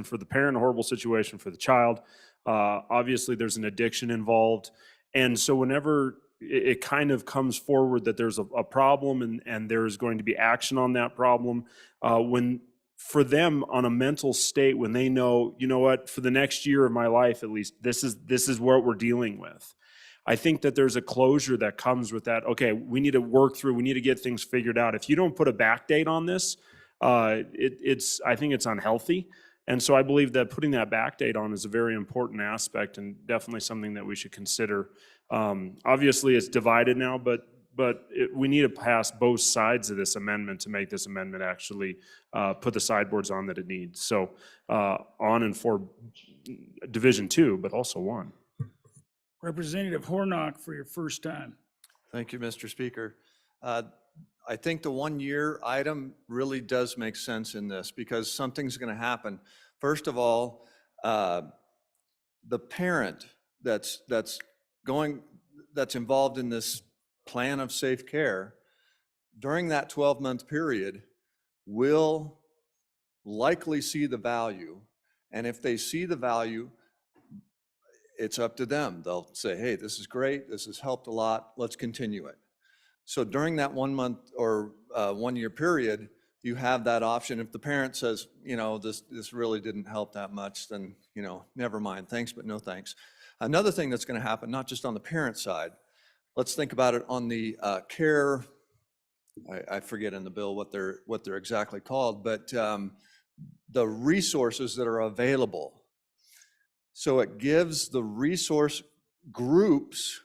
Speaker 6: for the parent, a horrible situation for the child. Obviously, there's an addiction involved. And so whenever it kind of comes forward that there's a problem and there's going to be action on that problem, when for them on a mental state, when they know, you know what, for the next year of my life, at least, this is what we're dealing with. I think that there's a closure that comes with that. Okay, we need to work through, we need to get things figured out. If you don't put a back date on this, I think it's unhealthy. And so I believe that putting that back date on is a very important aspect and definitely something that we should consider. Obviously, it's divided now, but we need to pass both sides of this amendment to make this amendment actually put the sideboards on that it needs. So on and for Division 2, but also 1.
Speaker 1: Representative Hornock for your first time.
Speaker 8: Thank you, Mr. Speaker. I think the 1-year item really does make sense in this because something's going to happen. First of all, the parent that's involved in this plan of safe care during that 12-month period will likely see the value. And if they see the value, it's up to them. They'll say, hey, this is great. This has helped a lot. Let's continue it. So during that 1 month or 1 year period, you have that option. If the parent says, you know, this really didn't help that much, then, you know, never mind. Thanks, but no thanks. Another thing that's going to happen, not just on the parent side, let's think about it on the care. I forget in the bill what they're exactly called, but the resources that are available. So it gives the resource groups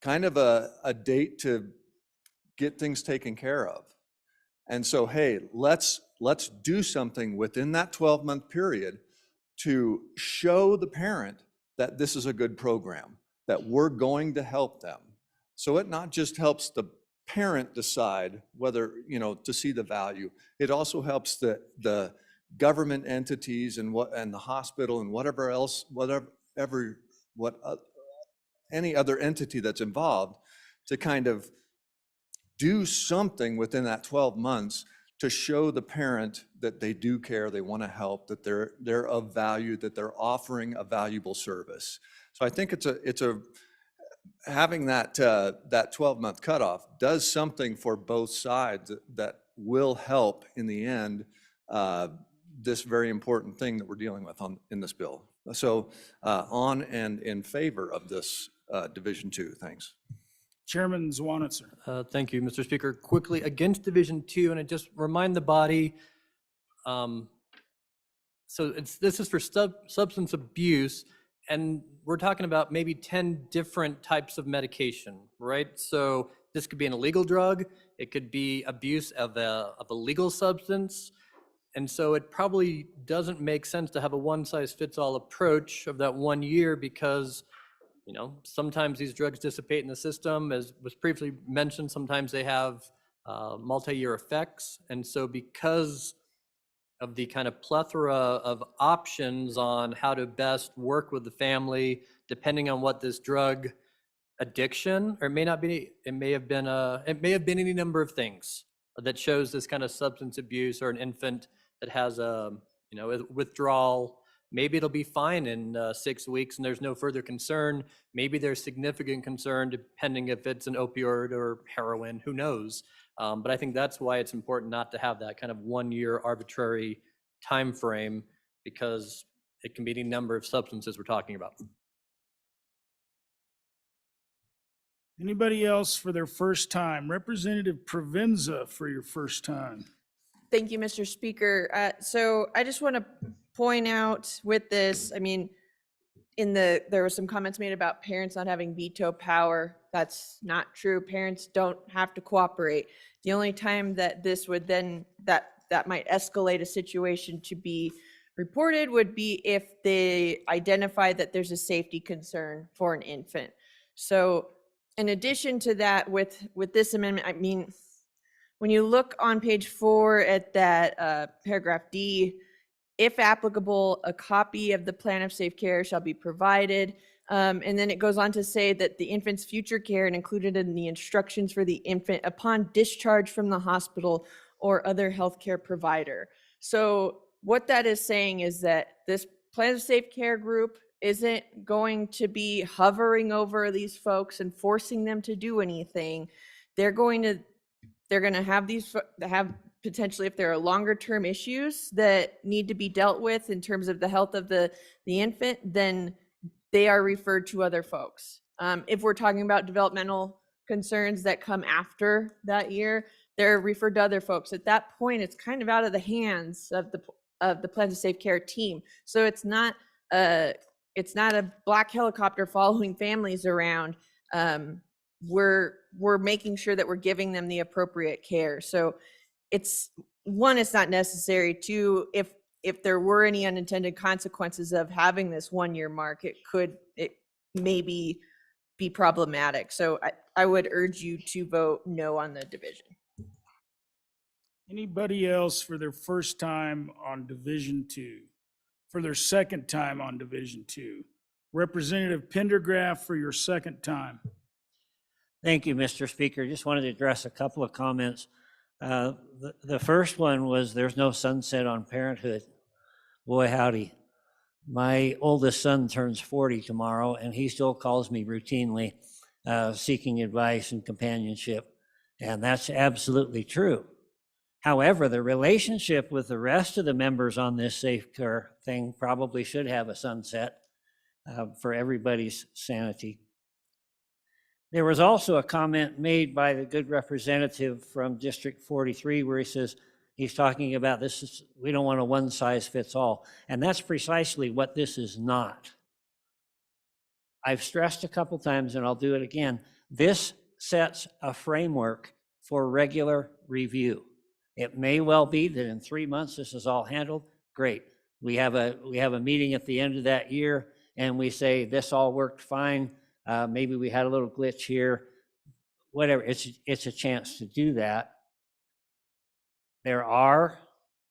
Speaker 8: kind of a date to get things taken care of. And so, hey, let's do something within that 12-month period to show the parent that this is a good program, that we're going to help them. So it not just helps the parent decide whether, you know, to see the value, it also helps the government entities and the hospital and whatever else, any other entity that's involved to kind of do something within that 12 months to show the parent that they do care, they want to help, that they're of value, that they're offering a valuable service. So I think it's having that 12-month cutoff does something for both sides that will help in the end this very important thing that we're dealing with in this bill. So on and in favor of this Division 2. Thanks.
Speaker 1: Chairman Zwanitzer.
Speaker 2: Thank you, Mr. Speaker. Quickly, against Division 2, and I just remind the body, so this is for substance abuse, and we're talking about maybe 10 different types of medication, right? So this could be an illegal drug, it could be abuse of a legal substance, and so it probably doesn't make sense to have a one-size-fits-all approach of that 1 year because, you know, sometimes these drugs dissipate in the system. As was previously mentioned, sometimes they have multi-year effects. And so because of the kind of plethora of options on how to best work with the family, depending on what this drug addiction, or it may not be, it may have been any number of things that shows this kind of substance abuse, or an infant that has a, you know, withdrawal. Maybe it'll be fine in 6 weeks and there's no further concern. Maybe there's significant concern depending if it's an opioid or heroin, who knows? But I think that's why it's important not to have that kind of 1 year arbitrary time frame, because it can be any number of substances we're talking about.
Speaker 1: Anybody else for their first time? Representative Provenza for your first time.
Speaker 10: Thank you, Mr. Speaker. So I just want to point out with this, I mean, there were some comments made about parents not having veto power. That's not true. Parents don't have to cooperate. The only time that this would then, that might escalate a situation to be reported would be if they identify that there's a safety concern for an infant. So in addition to that, with this amendment, I mean, when you look on page 4 at that paragraph D, if applicable, a copy of the plan of safe care shall be provided. And then it goes on to say that the infant's future care and included in the instructions for the infant upon discharge from the hospital or other healthcare provider. So what that is saying is that this plan of safe care group isn't going to be hovering over these folks and forcing them to do anything. They're going to have potentially, if there are longer term issues that need to be dealt with in terms of the health of the infant, then they are referred to other folks. If we're talking about developmental concerns that come after that year, they're referred to other folks. At that point, it's kind of out of the hands of the Plans of Safe Care team. So it's not a black helicopter following families around. We're making sure that we're giving them the appropriate care. So it's not necessary. 2, if there were any unintended consequences of having this 1-year mark, it maybe be problematic. So I would urge you to vote no on the division.
Speaker 1: Anybody else for their first time on Division 2? For their second time on Division 2? Representative Pendergraph for your second time.
Speaker 23: Thank you, Mr. Speaker. Just wanted to address a couple of comments. The first one was there's no sunset on parenthood. Boy, howdy. My oldest son turns 40 tomorrow, and he still calls me routinely seeking advice and companionship. And that's absolutely true. However, the relationship with the rest of the members on this safe care thing probably should have a sunset for everybody's sanity. There was also a comment made by the good representative from District 43 where he says he's talking about we don't want a one size fits all. And that's precisely what this is not. I've stressed a couple times, and I'll do it again. This sets a framework for regular review. It may well be that in 3 months this is all handled. Great. We have a meeting at the end of that year, and we say this all worked fine. Maybe we had a little glitch here. Whatever. It's a chance to do that. There are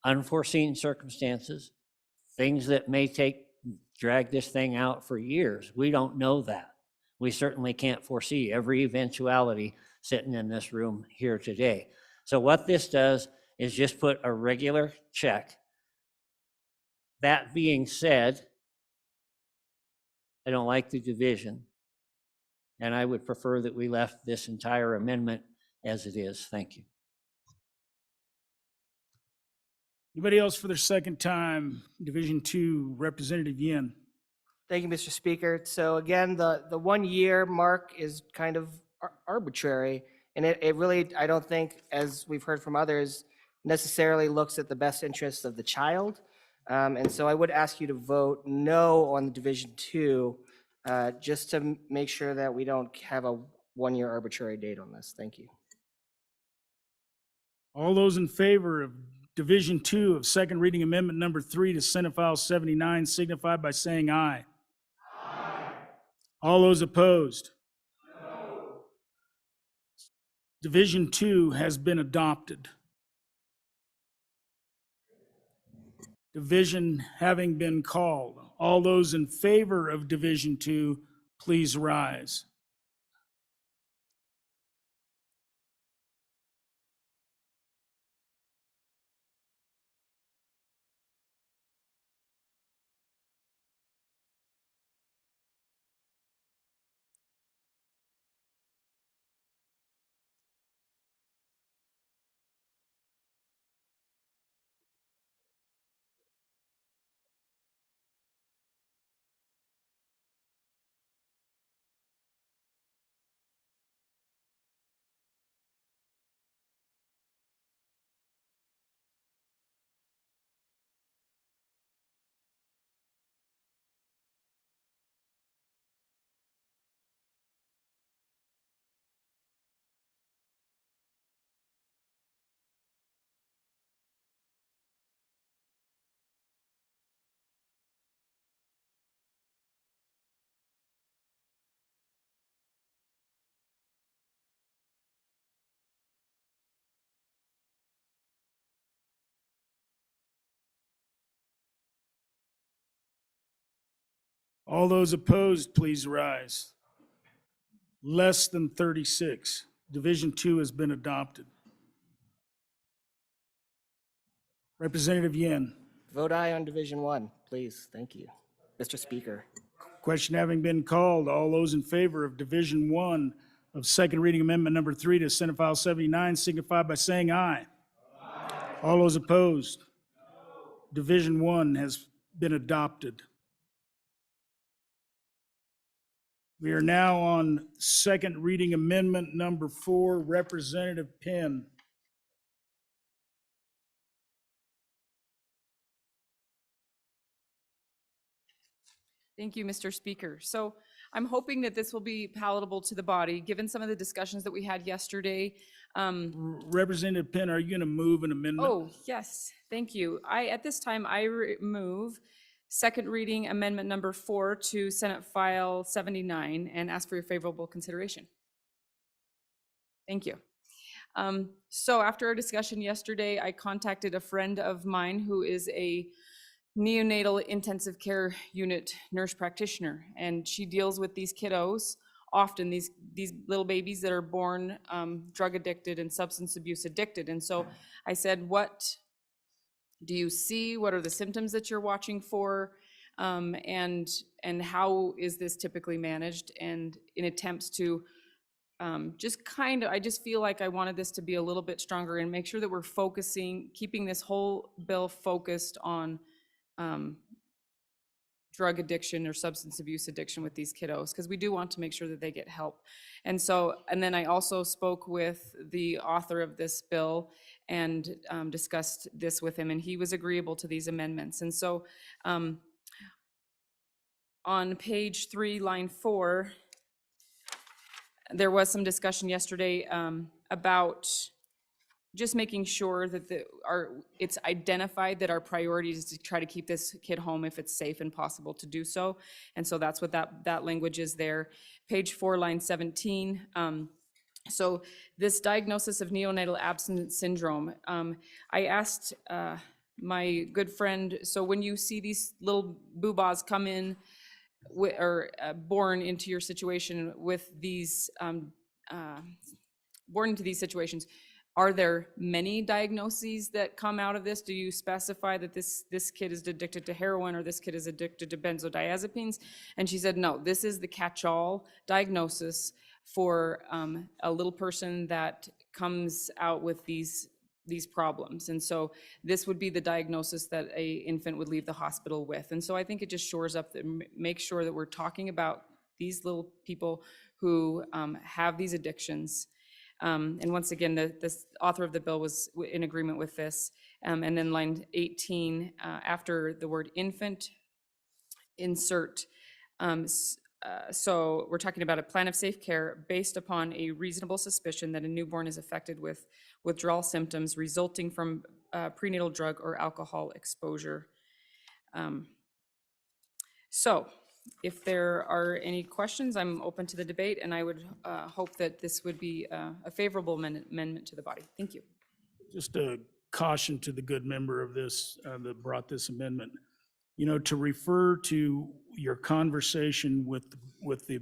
Speaker 23: unforeseen circumstances, things that may drag this thing out for years. We don't know that. We certainly can't foresee every eventuality sitting in this room here today. So what this does is just put a regular check. That being said, I don't like the division, and I would prefer that we left this entire amendment as it is. Thank you.
Speaker 1: Anybody else for their second time, Division 2, Representative Yin?
Speaker 9: Thank you, Mr. Speaker. So again, the 1-year mark is kind of arbitrary, and it really, I don't think, as we've heard from others, necessarily looks at the best interests of the child. And so I would ask you to vote no on Division 2, just to make sure that we don't have a 1-year arbitrary date on this. Thank you.
Speaker 1: All those in favor of Division 2 of second reading amendment number 3 to Senate File 79 signify by saying aye. Aye. All those opposed? No. Division 2 has been adopted. Division having been called. All those in favor of Division 2, please rise. All those opposed, please rise. Less than 36. Division 2 has been adopted. Representative Yen.
Speaker 9: Vote aye on Division 1, please. Thank you. Mr. Speaker.
Speaker 1: Question having been called, all those in favor of Division 1 of second reading amendment number 3 to Senate File 79 signify by saying aye. Aye. All those opposed? Division 1 has been adopted. We are now on second reading amendment number 4, Representative Penn.
Speaker 21: Thank you, Mr. Speaker. So I'm hoping that this will be palatable to the body, given some of the discussions that we had yesterday.
Speaker 1: Representative Penn, are you going to move an amendment?
Speaker 21: Oh, yes, thank you. At this time, I move second reading amendment number 4 to Senate File 79 and ask for your favorable consideration. Thank you. So after our discussion yesterday, I contacted a friend of mine who is a neonatal intensive care unit nurse practitioner, and she deals with these kiddos, often these little babies that are born drug addicted and substance abuse addicted. And so I said, what do you see? What are the symptoms that you're watching for? And how is this typically managed? And in attempts to I just feel like I wanted this to be a little bit stronger and make sure that we're keeping this whole bill focused on drug addiction or substance abuse addiction with these kiddos, because we do want to make sure that they get help. And then I also spoke with the author of this bill and discussed this with him, and he was agreeable to these amendments. And so on page 3, line 4, there was some discussion yesterday about just making sure that it's identified that our priority is to try to keep this kid home if it's safe and possible to do so. And so that's what that language is there. Page 4, line 17. So this diagnosis of neonatal abstinence syndrome, I asked my good friend, so when you see these little boobas come in or born into your situation with these, born into these situations, are there many diagnoses that come out of this? Do you specify that this kid is addicted to heroin or this kid is addicted to benzodiazepines? And she said, no, this is the catch-all diagnosis for a little person that comes out with these problems. And so this would be the diagnosis that a infant would leave the hospital with. And so I think it just shores up, make sure that we're talking about these little people who have these addictions. And once again, the author of the bill was in agreement with this. And then line 18, after the word infant, insert. So we're talking about a plan of safe care based upon a reasonable suspicion that a newborn is affected with withdrawal symptoms resulting from prenatal drug or alcohol exposure. So if there are any questions, I'm open to the debate, and I would hope that this would be a favorable amendment to the body. Thank you.
Speaker 1: Just a caution to the good member of this that brought this amendment. You know, to refer to your conversation with the,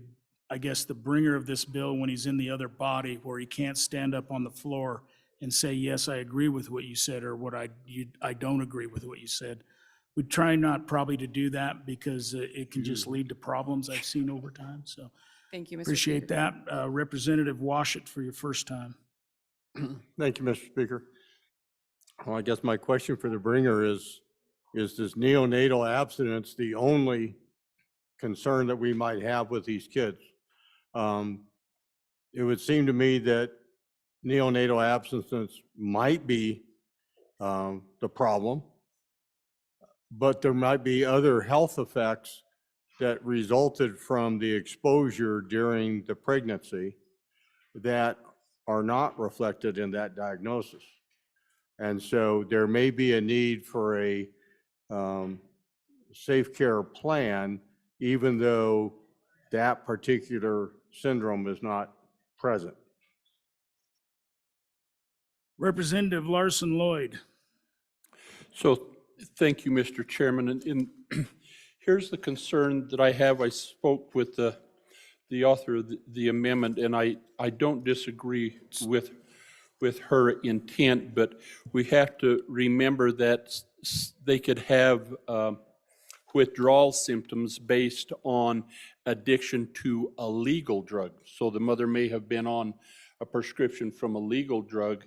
Speaker 1: I guess, the bringer of this bill when he's in the other body, where he can't stand up on the floor and say, yes, I agree with what you said, or what I don't agree with what you said. We try not probably to do that because it can just lead to problems I've seen over time. So
Speaker 21: Thank you, Mr.
Speaker 1: appreciate
Speaker 21: Speaker.
Speaker 1: that. Representative Washut for your first time.
Speaker 3: Thank you, Mr. Speaker. Well, I guess my question for the bringer is this neonatal abstinence the only concern that we might have with these kids? It would seem to me that neonatal abstinence might be the problem, but there might be other health effects that resulted from the exposure during the pregnancy that are not reflected in that diagnosis. And so there may be a need for a safe care plan, even though that particular syndrome is not present.
Speaker 1: Representative Larson Lloyd.
Speaker 20: So thank you, Mr. Chairman. And Here's the concern that I have. I spoke with the author of the amendment, and I don't disagree with her intent, but we have to remember that they could have withdrawal symptoms based on addiction to a legal drug. So the mother may have been on a prescription from a legal drug,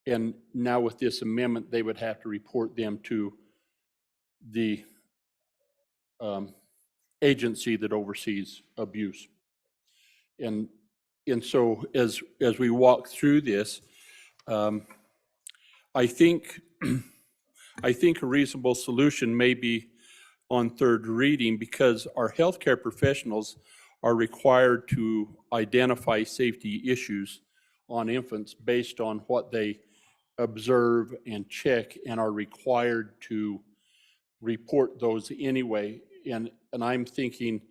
Speaker 20: and now with this amendment, they would have to report them to the agency that oversees abuse. And so as we walk through this, I think a reasonable solution may be on third reading, because our healthcare professionals are required to identify safety issues on infants based on what they observe and check, and are required to report those anyway. And I'm thinking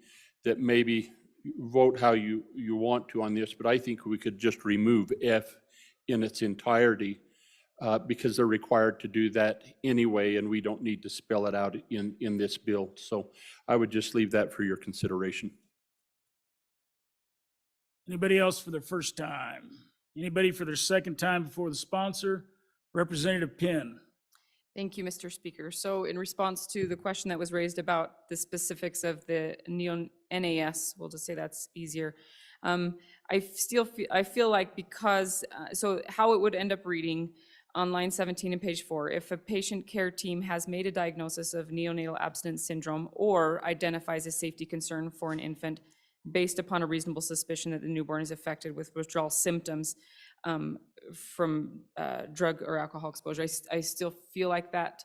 Speaker 20: that maybe vote how you want to on this, but I think we could just remove F in its entirety, because they're required to do that anyway, and we don't need to spell it out in this bill. So I would just leave that for your consideration.
Speaker 1: Anybody else for their first time? Anybody for their second time before the sponsor? Representative Penn.
Speaker 21: Thank you, Mr. Speaker. So in response to the question that was raised about the specifics of the NAS, we'll just say that's easier. I feel like because, so how it would end up reading on line 17 and page 4, if a patient care team has made a diagnosis of neonatal abstinence syndrome or identifies a safety concern for an infant based upon a reasonable suspicion that the newborn is affected with withdrawal symptoms from drug or alcohol exposure, I still feel like that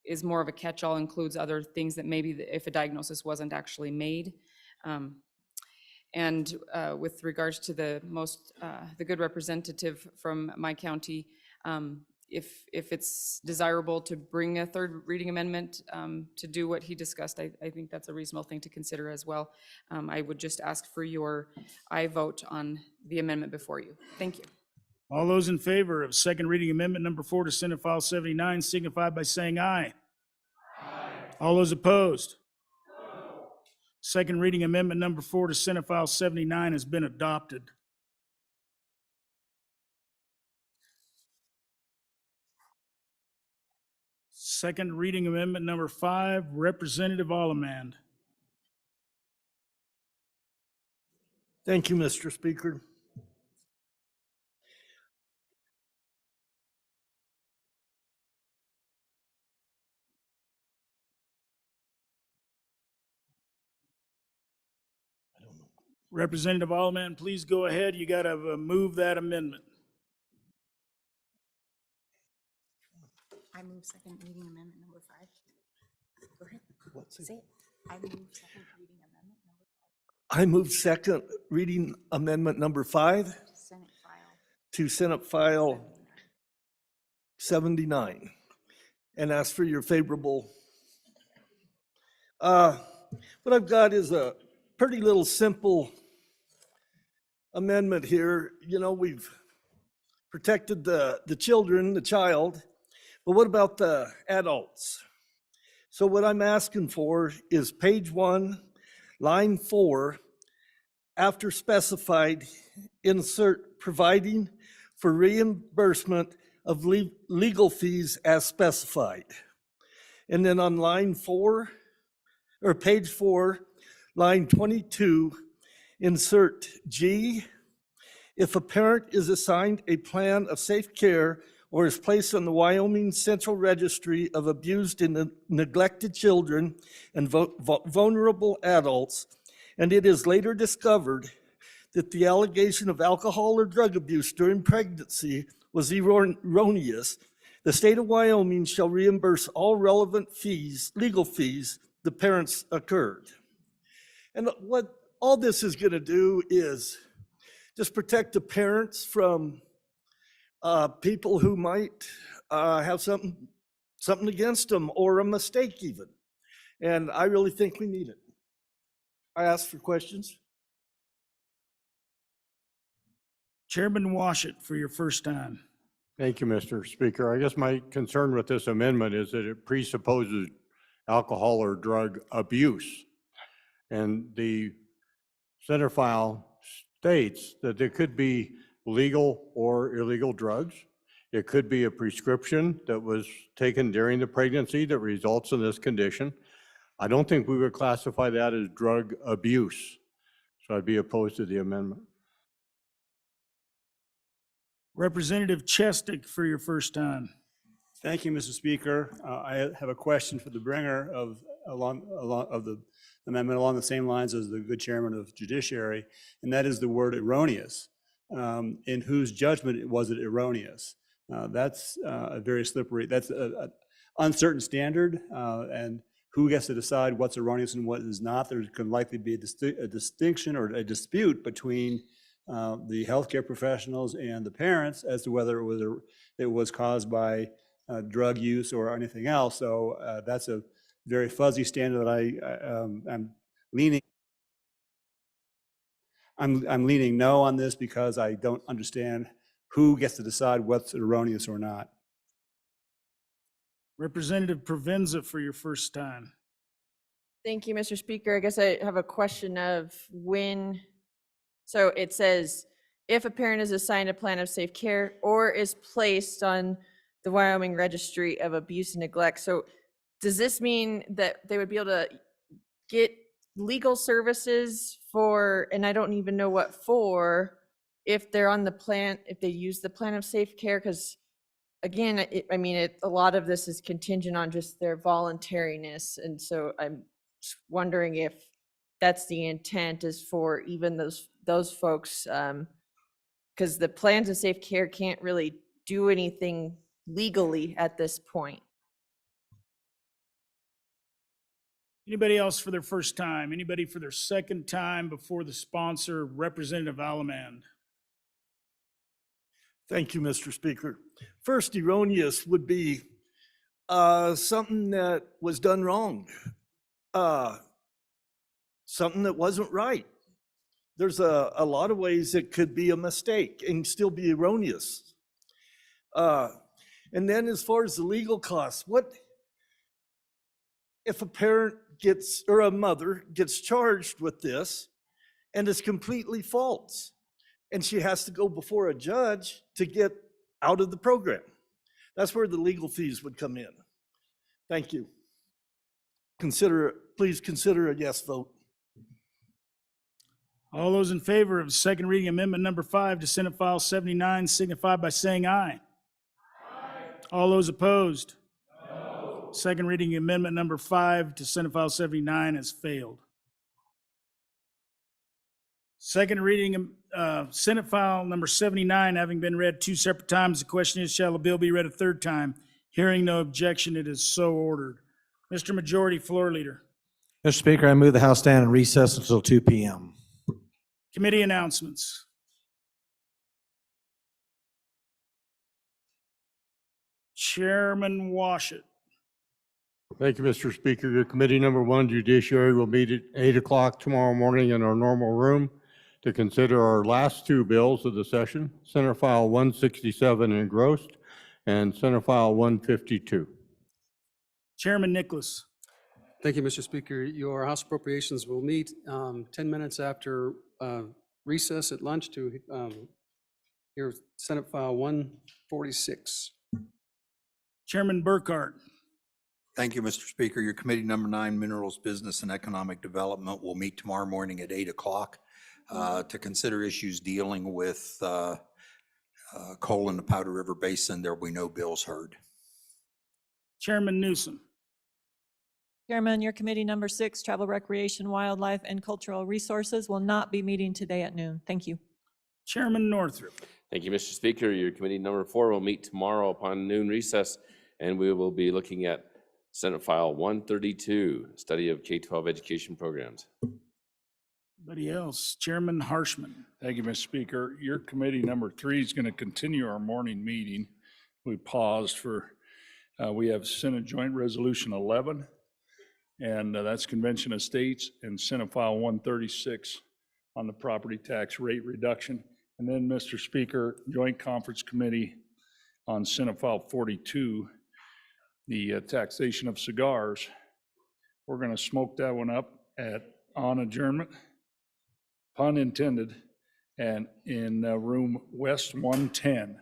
Speaker 21: is more of a catch-all, includes other things that maybe if a diagnosis wasn't actually made. And with regards to the good representative from my county, if it's desirable to bring a third reading amendment to do what he discussed, I think that's a reasonable thing to consider as well. I would just ask for your aye vote on the amendment before you. Thank you.
Speaker 1: All those in favor of second reading amendment number 4 to Senate File 79 signify by saying aye. Aye. All those opposed? No. Second reading amendment number 4 to Senate File 79 has been adopted. Second reading amendment number 5, Representative Allemand.
Speaker 7: Thank you, Mr. Speaker.
Speaker 1: Representative Allemand, please go ahead. You got to move that amendment.
Speaker 22: I move second reading amendment number 5. Go ahead. Say it. I move second reading amendment number 5.
Speaker 7: I move second reading amendment number 5
Speaker 22: Senate file.
Speaker 7: to Senate File 79 and ask for your favorable. What I've got is a pretty little simple amendment here. You know, we've protected the children, the child, but what about the adults? So what I'm asking for is page 1, line 4, after specified, insert providing for reimbursement of legal fees as specified. And then on line 4, or page 4, line 22, insert G. If a parent is assigned a plan of safe care or is placed on the Wyoming Central Registry of Abused and Neglected Children and Vulnerable Adults, and it is later discovered that the allegation of alcohol or drug abuse during pregnancy was erroneous, the state of Wyoming shall reimburse all relevant fees, legal fees, the parents incurred. And what all this is going to do is just protect the parents from people who might have something against them or a mistake even. And I really think we need it. I ask for questions.
Speaker 1: Chairman Washut for your first time.
Speaker 3: Thank you, Mr. Speaker. I guess my concern with this amendment is that it presupposes alcohol or drug abuse. And the center file states that there could be legal or illegal drugs. It could be a prescription that was taken during the pregnancy that results in this condition. I don't think we would classify that as drug abuse. So I'd be opposed to the amendment.
Speaker 1: Representative Chestick for your first time.
Speaker 15: Thank you, Mr. Speaker. I have a question for the bringer of the amendment along the same lines as the good chairman of Judiciary, and that is the word erroneous. In whose judgment was it erroneous? That's a very slippery, that's an uncertain standard, and who gets to decide what's erroneous and what is not? There can likely be a distinction or a dispute between the healthcare professionals and the parents as to whether it was caused by drug use or anything else. So that's a very fuzzy standard that I'm leaning. I'm leaning no on this because I don't understand who gets to decide what's erroneous or not.
Speaker 1: Representative Provenza for your first time.
Speaker 10: Thank you, Mr. Speaker. I guess I have a question of when, so it says, if a parent is assigned a plan of safe care or is placed on the Wyoming Registry of Abuse and Neglect. So does this mean that they would be able to get legal services for, and I don't even know what for, if they're on the plan, if they use the plan of safe care? Because again, a lot of this is contingent on just their voluntariness. And so I'm just wondering if that's the intent, is for even those folks, because the plans of safe care can't really do anything legally at this point.
Speaker 1: Anybody else for their first time? Anybody for their second time before the sponsor, Representative Allemand?
Speaker 7: Thank you, Mr. Speaker. First, erroneous would be something that was done wrong, something that wasn't right. There's a lot of ways it could be a mistake and still be erroneous. And then as far as the legal costs, what if a parent gets, or a mother gets charged with this and it's completely false, and she has to go before a judge to get out of the program? That's where the legal fees would come in. Thank you. Please consider a yes vote.
Speaker 1: All those in favor of second reading amendment number 5 to Senate File 79 signify by saying aye. All those opposed? No. Second reading amendment number 5 to Senate File 79 has failed. Second reading Senate File number 79 having been read 2 separate times, the question is, shall the bill be read a third time? Hearing no objection, it is so ordered. Mr. Majority Floor Leader.
Speaker 4: Mr. Speaker, I move the House stand in recess until 2 p.m.
Speaker 1: Committee announcements. Chairman Washut.
Speaker 3: Thank you, Mr. Speaker. Your committee number 1, Judiciary, will meet at 8 o'clock tomorrow morning in our normal room to consider our last 2 bills of the session, Senate File 167 engrossed and Senate File 152.
Speaker 1: Chairman Nicholas.
Speaker 14: Thank you, Mr. Speaker. Your House Appropriations will meet 10 minutes after recess at lunch to hear Senate File 146.
Speaker 1: Chairman Burkhart.
Speaker 17: Thank you, Mr. Speaker. Your committee number 9, Minerals, Business, and Economic Development, will meet tomorrow morning at 8 o'clock to consider issues dealing with coal in the Powder River Basin. There will be no bills heard.
Speaker 1: Chairman Newsom.
Speaker 18: Chairman, your committee number 6, Travel, Recreation, Wildlife, and Cultural Resources, will not be meeting today at noon. Thank you.
Speaker 1: Chairman Northrup.
Speaker 24: Thank you, Mr. Speaker. Your committee number 4 will meet tomorrow upon noon recess, and we will be looking at Senate File 132, Study of K-12 Education Programs.
Speaker 1: Anybody else? Chairman Harshman.
Speaker 26: Thank you, Mr. Speaker. Your committee number 3 is going to continue our morning meeting. We paused for, we have Senate Joint Resolution 11, and that's Convention of States, and Senate File 136 on the property tax rate reduction. And then, Mr. Speaker, Joint Conference Committee on Senate File 42, the taxation of cigars. we're going to smoke that one up on adjournment, pun intended, and in room West 110.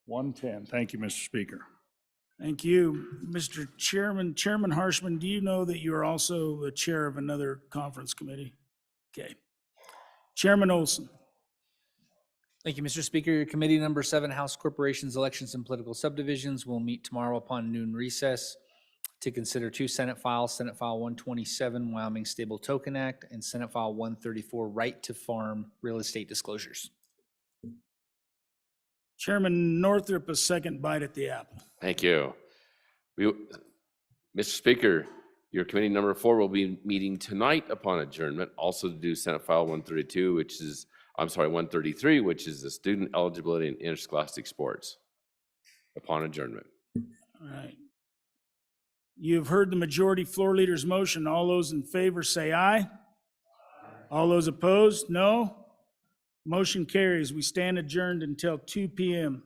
Speaker 26: 110. Thank you, Mr. Speaker.
Speaker 1: Thank you. Mr. Chairman, Chairman Harshman, do you know that you are also the chair of another conference committee? Okay. Chairman Olson.
Speaker 5: Thank you, Mr. Speaker. Your committee number 7, House Corporations, Elections, and Political Subdivisions, will meet tomorrow upon noon recess to consider 2 Senate files, Senate File 127, Wyoming Stable Token Act, and Senate File 134, Right to Farm Real Estate Disclosures.
Speaker 1: Chairman Northrup, a second bite at the apple.
Speaker 24: Thank you. Mr. Speaker, your committee number 4 will be meeting tonight upon adjournment, also to do Senate File 132, 133, which is the student eligibility in interscholastic sports upon adjournment.
Speaker 1: All right. You've heard the majority floor leader's motion. All those in favor say aye. All those opposed, no. Motion carries. We stand adjourned until 2 p.m.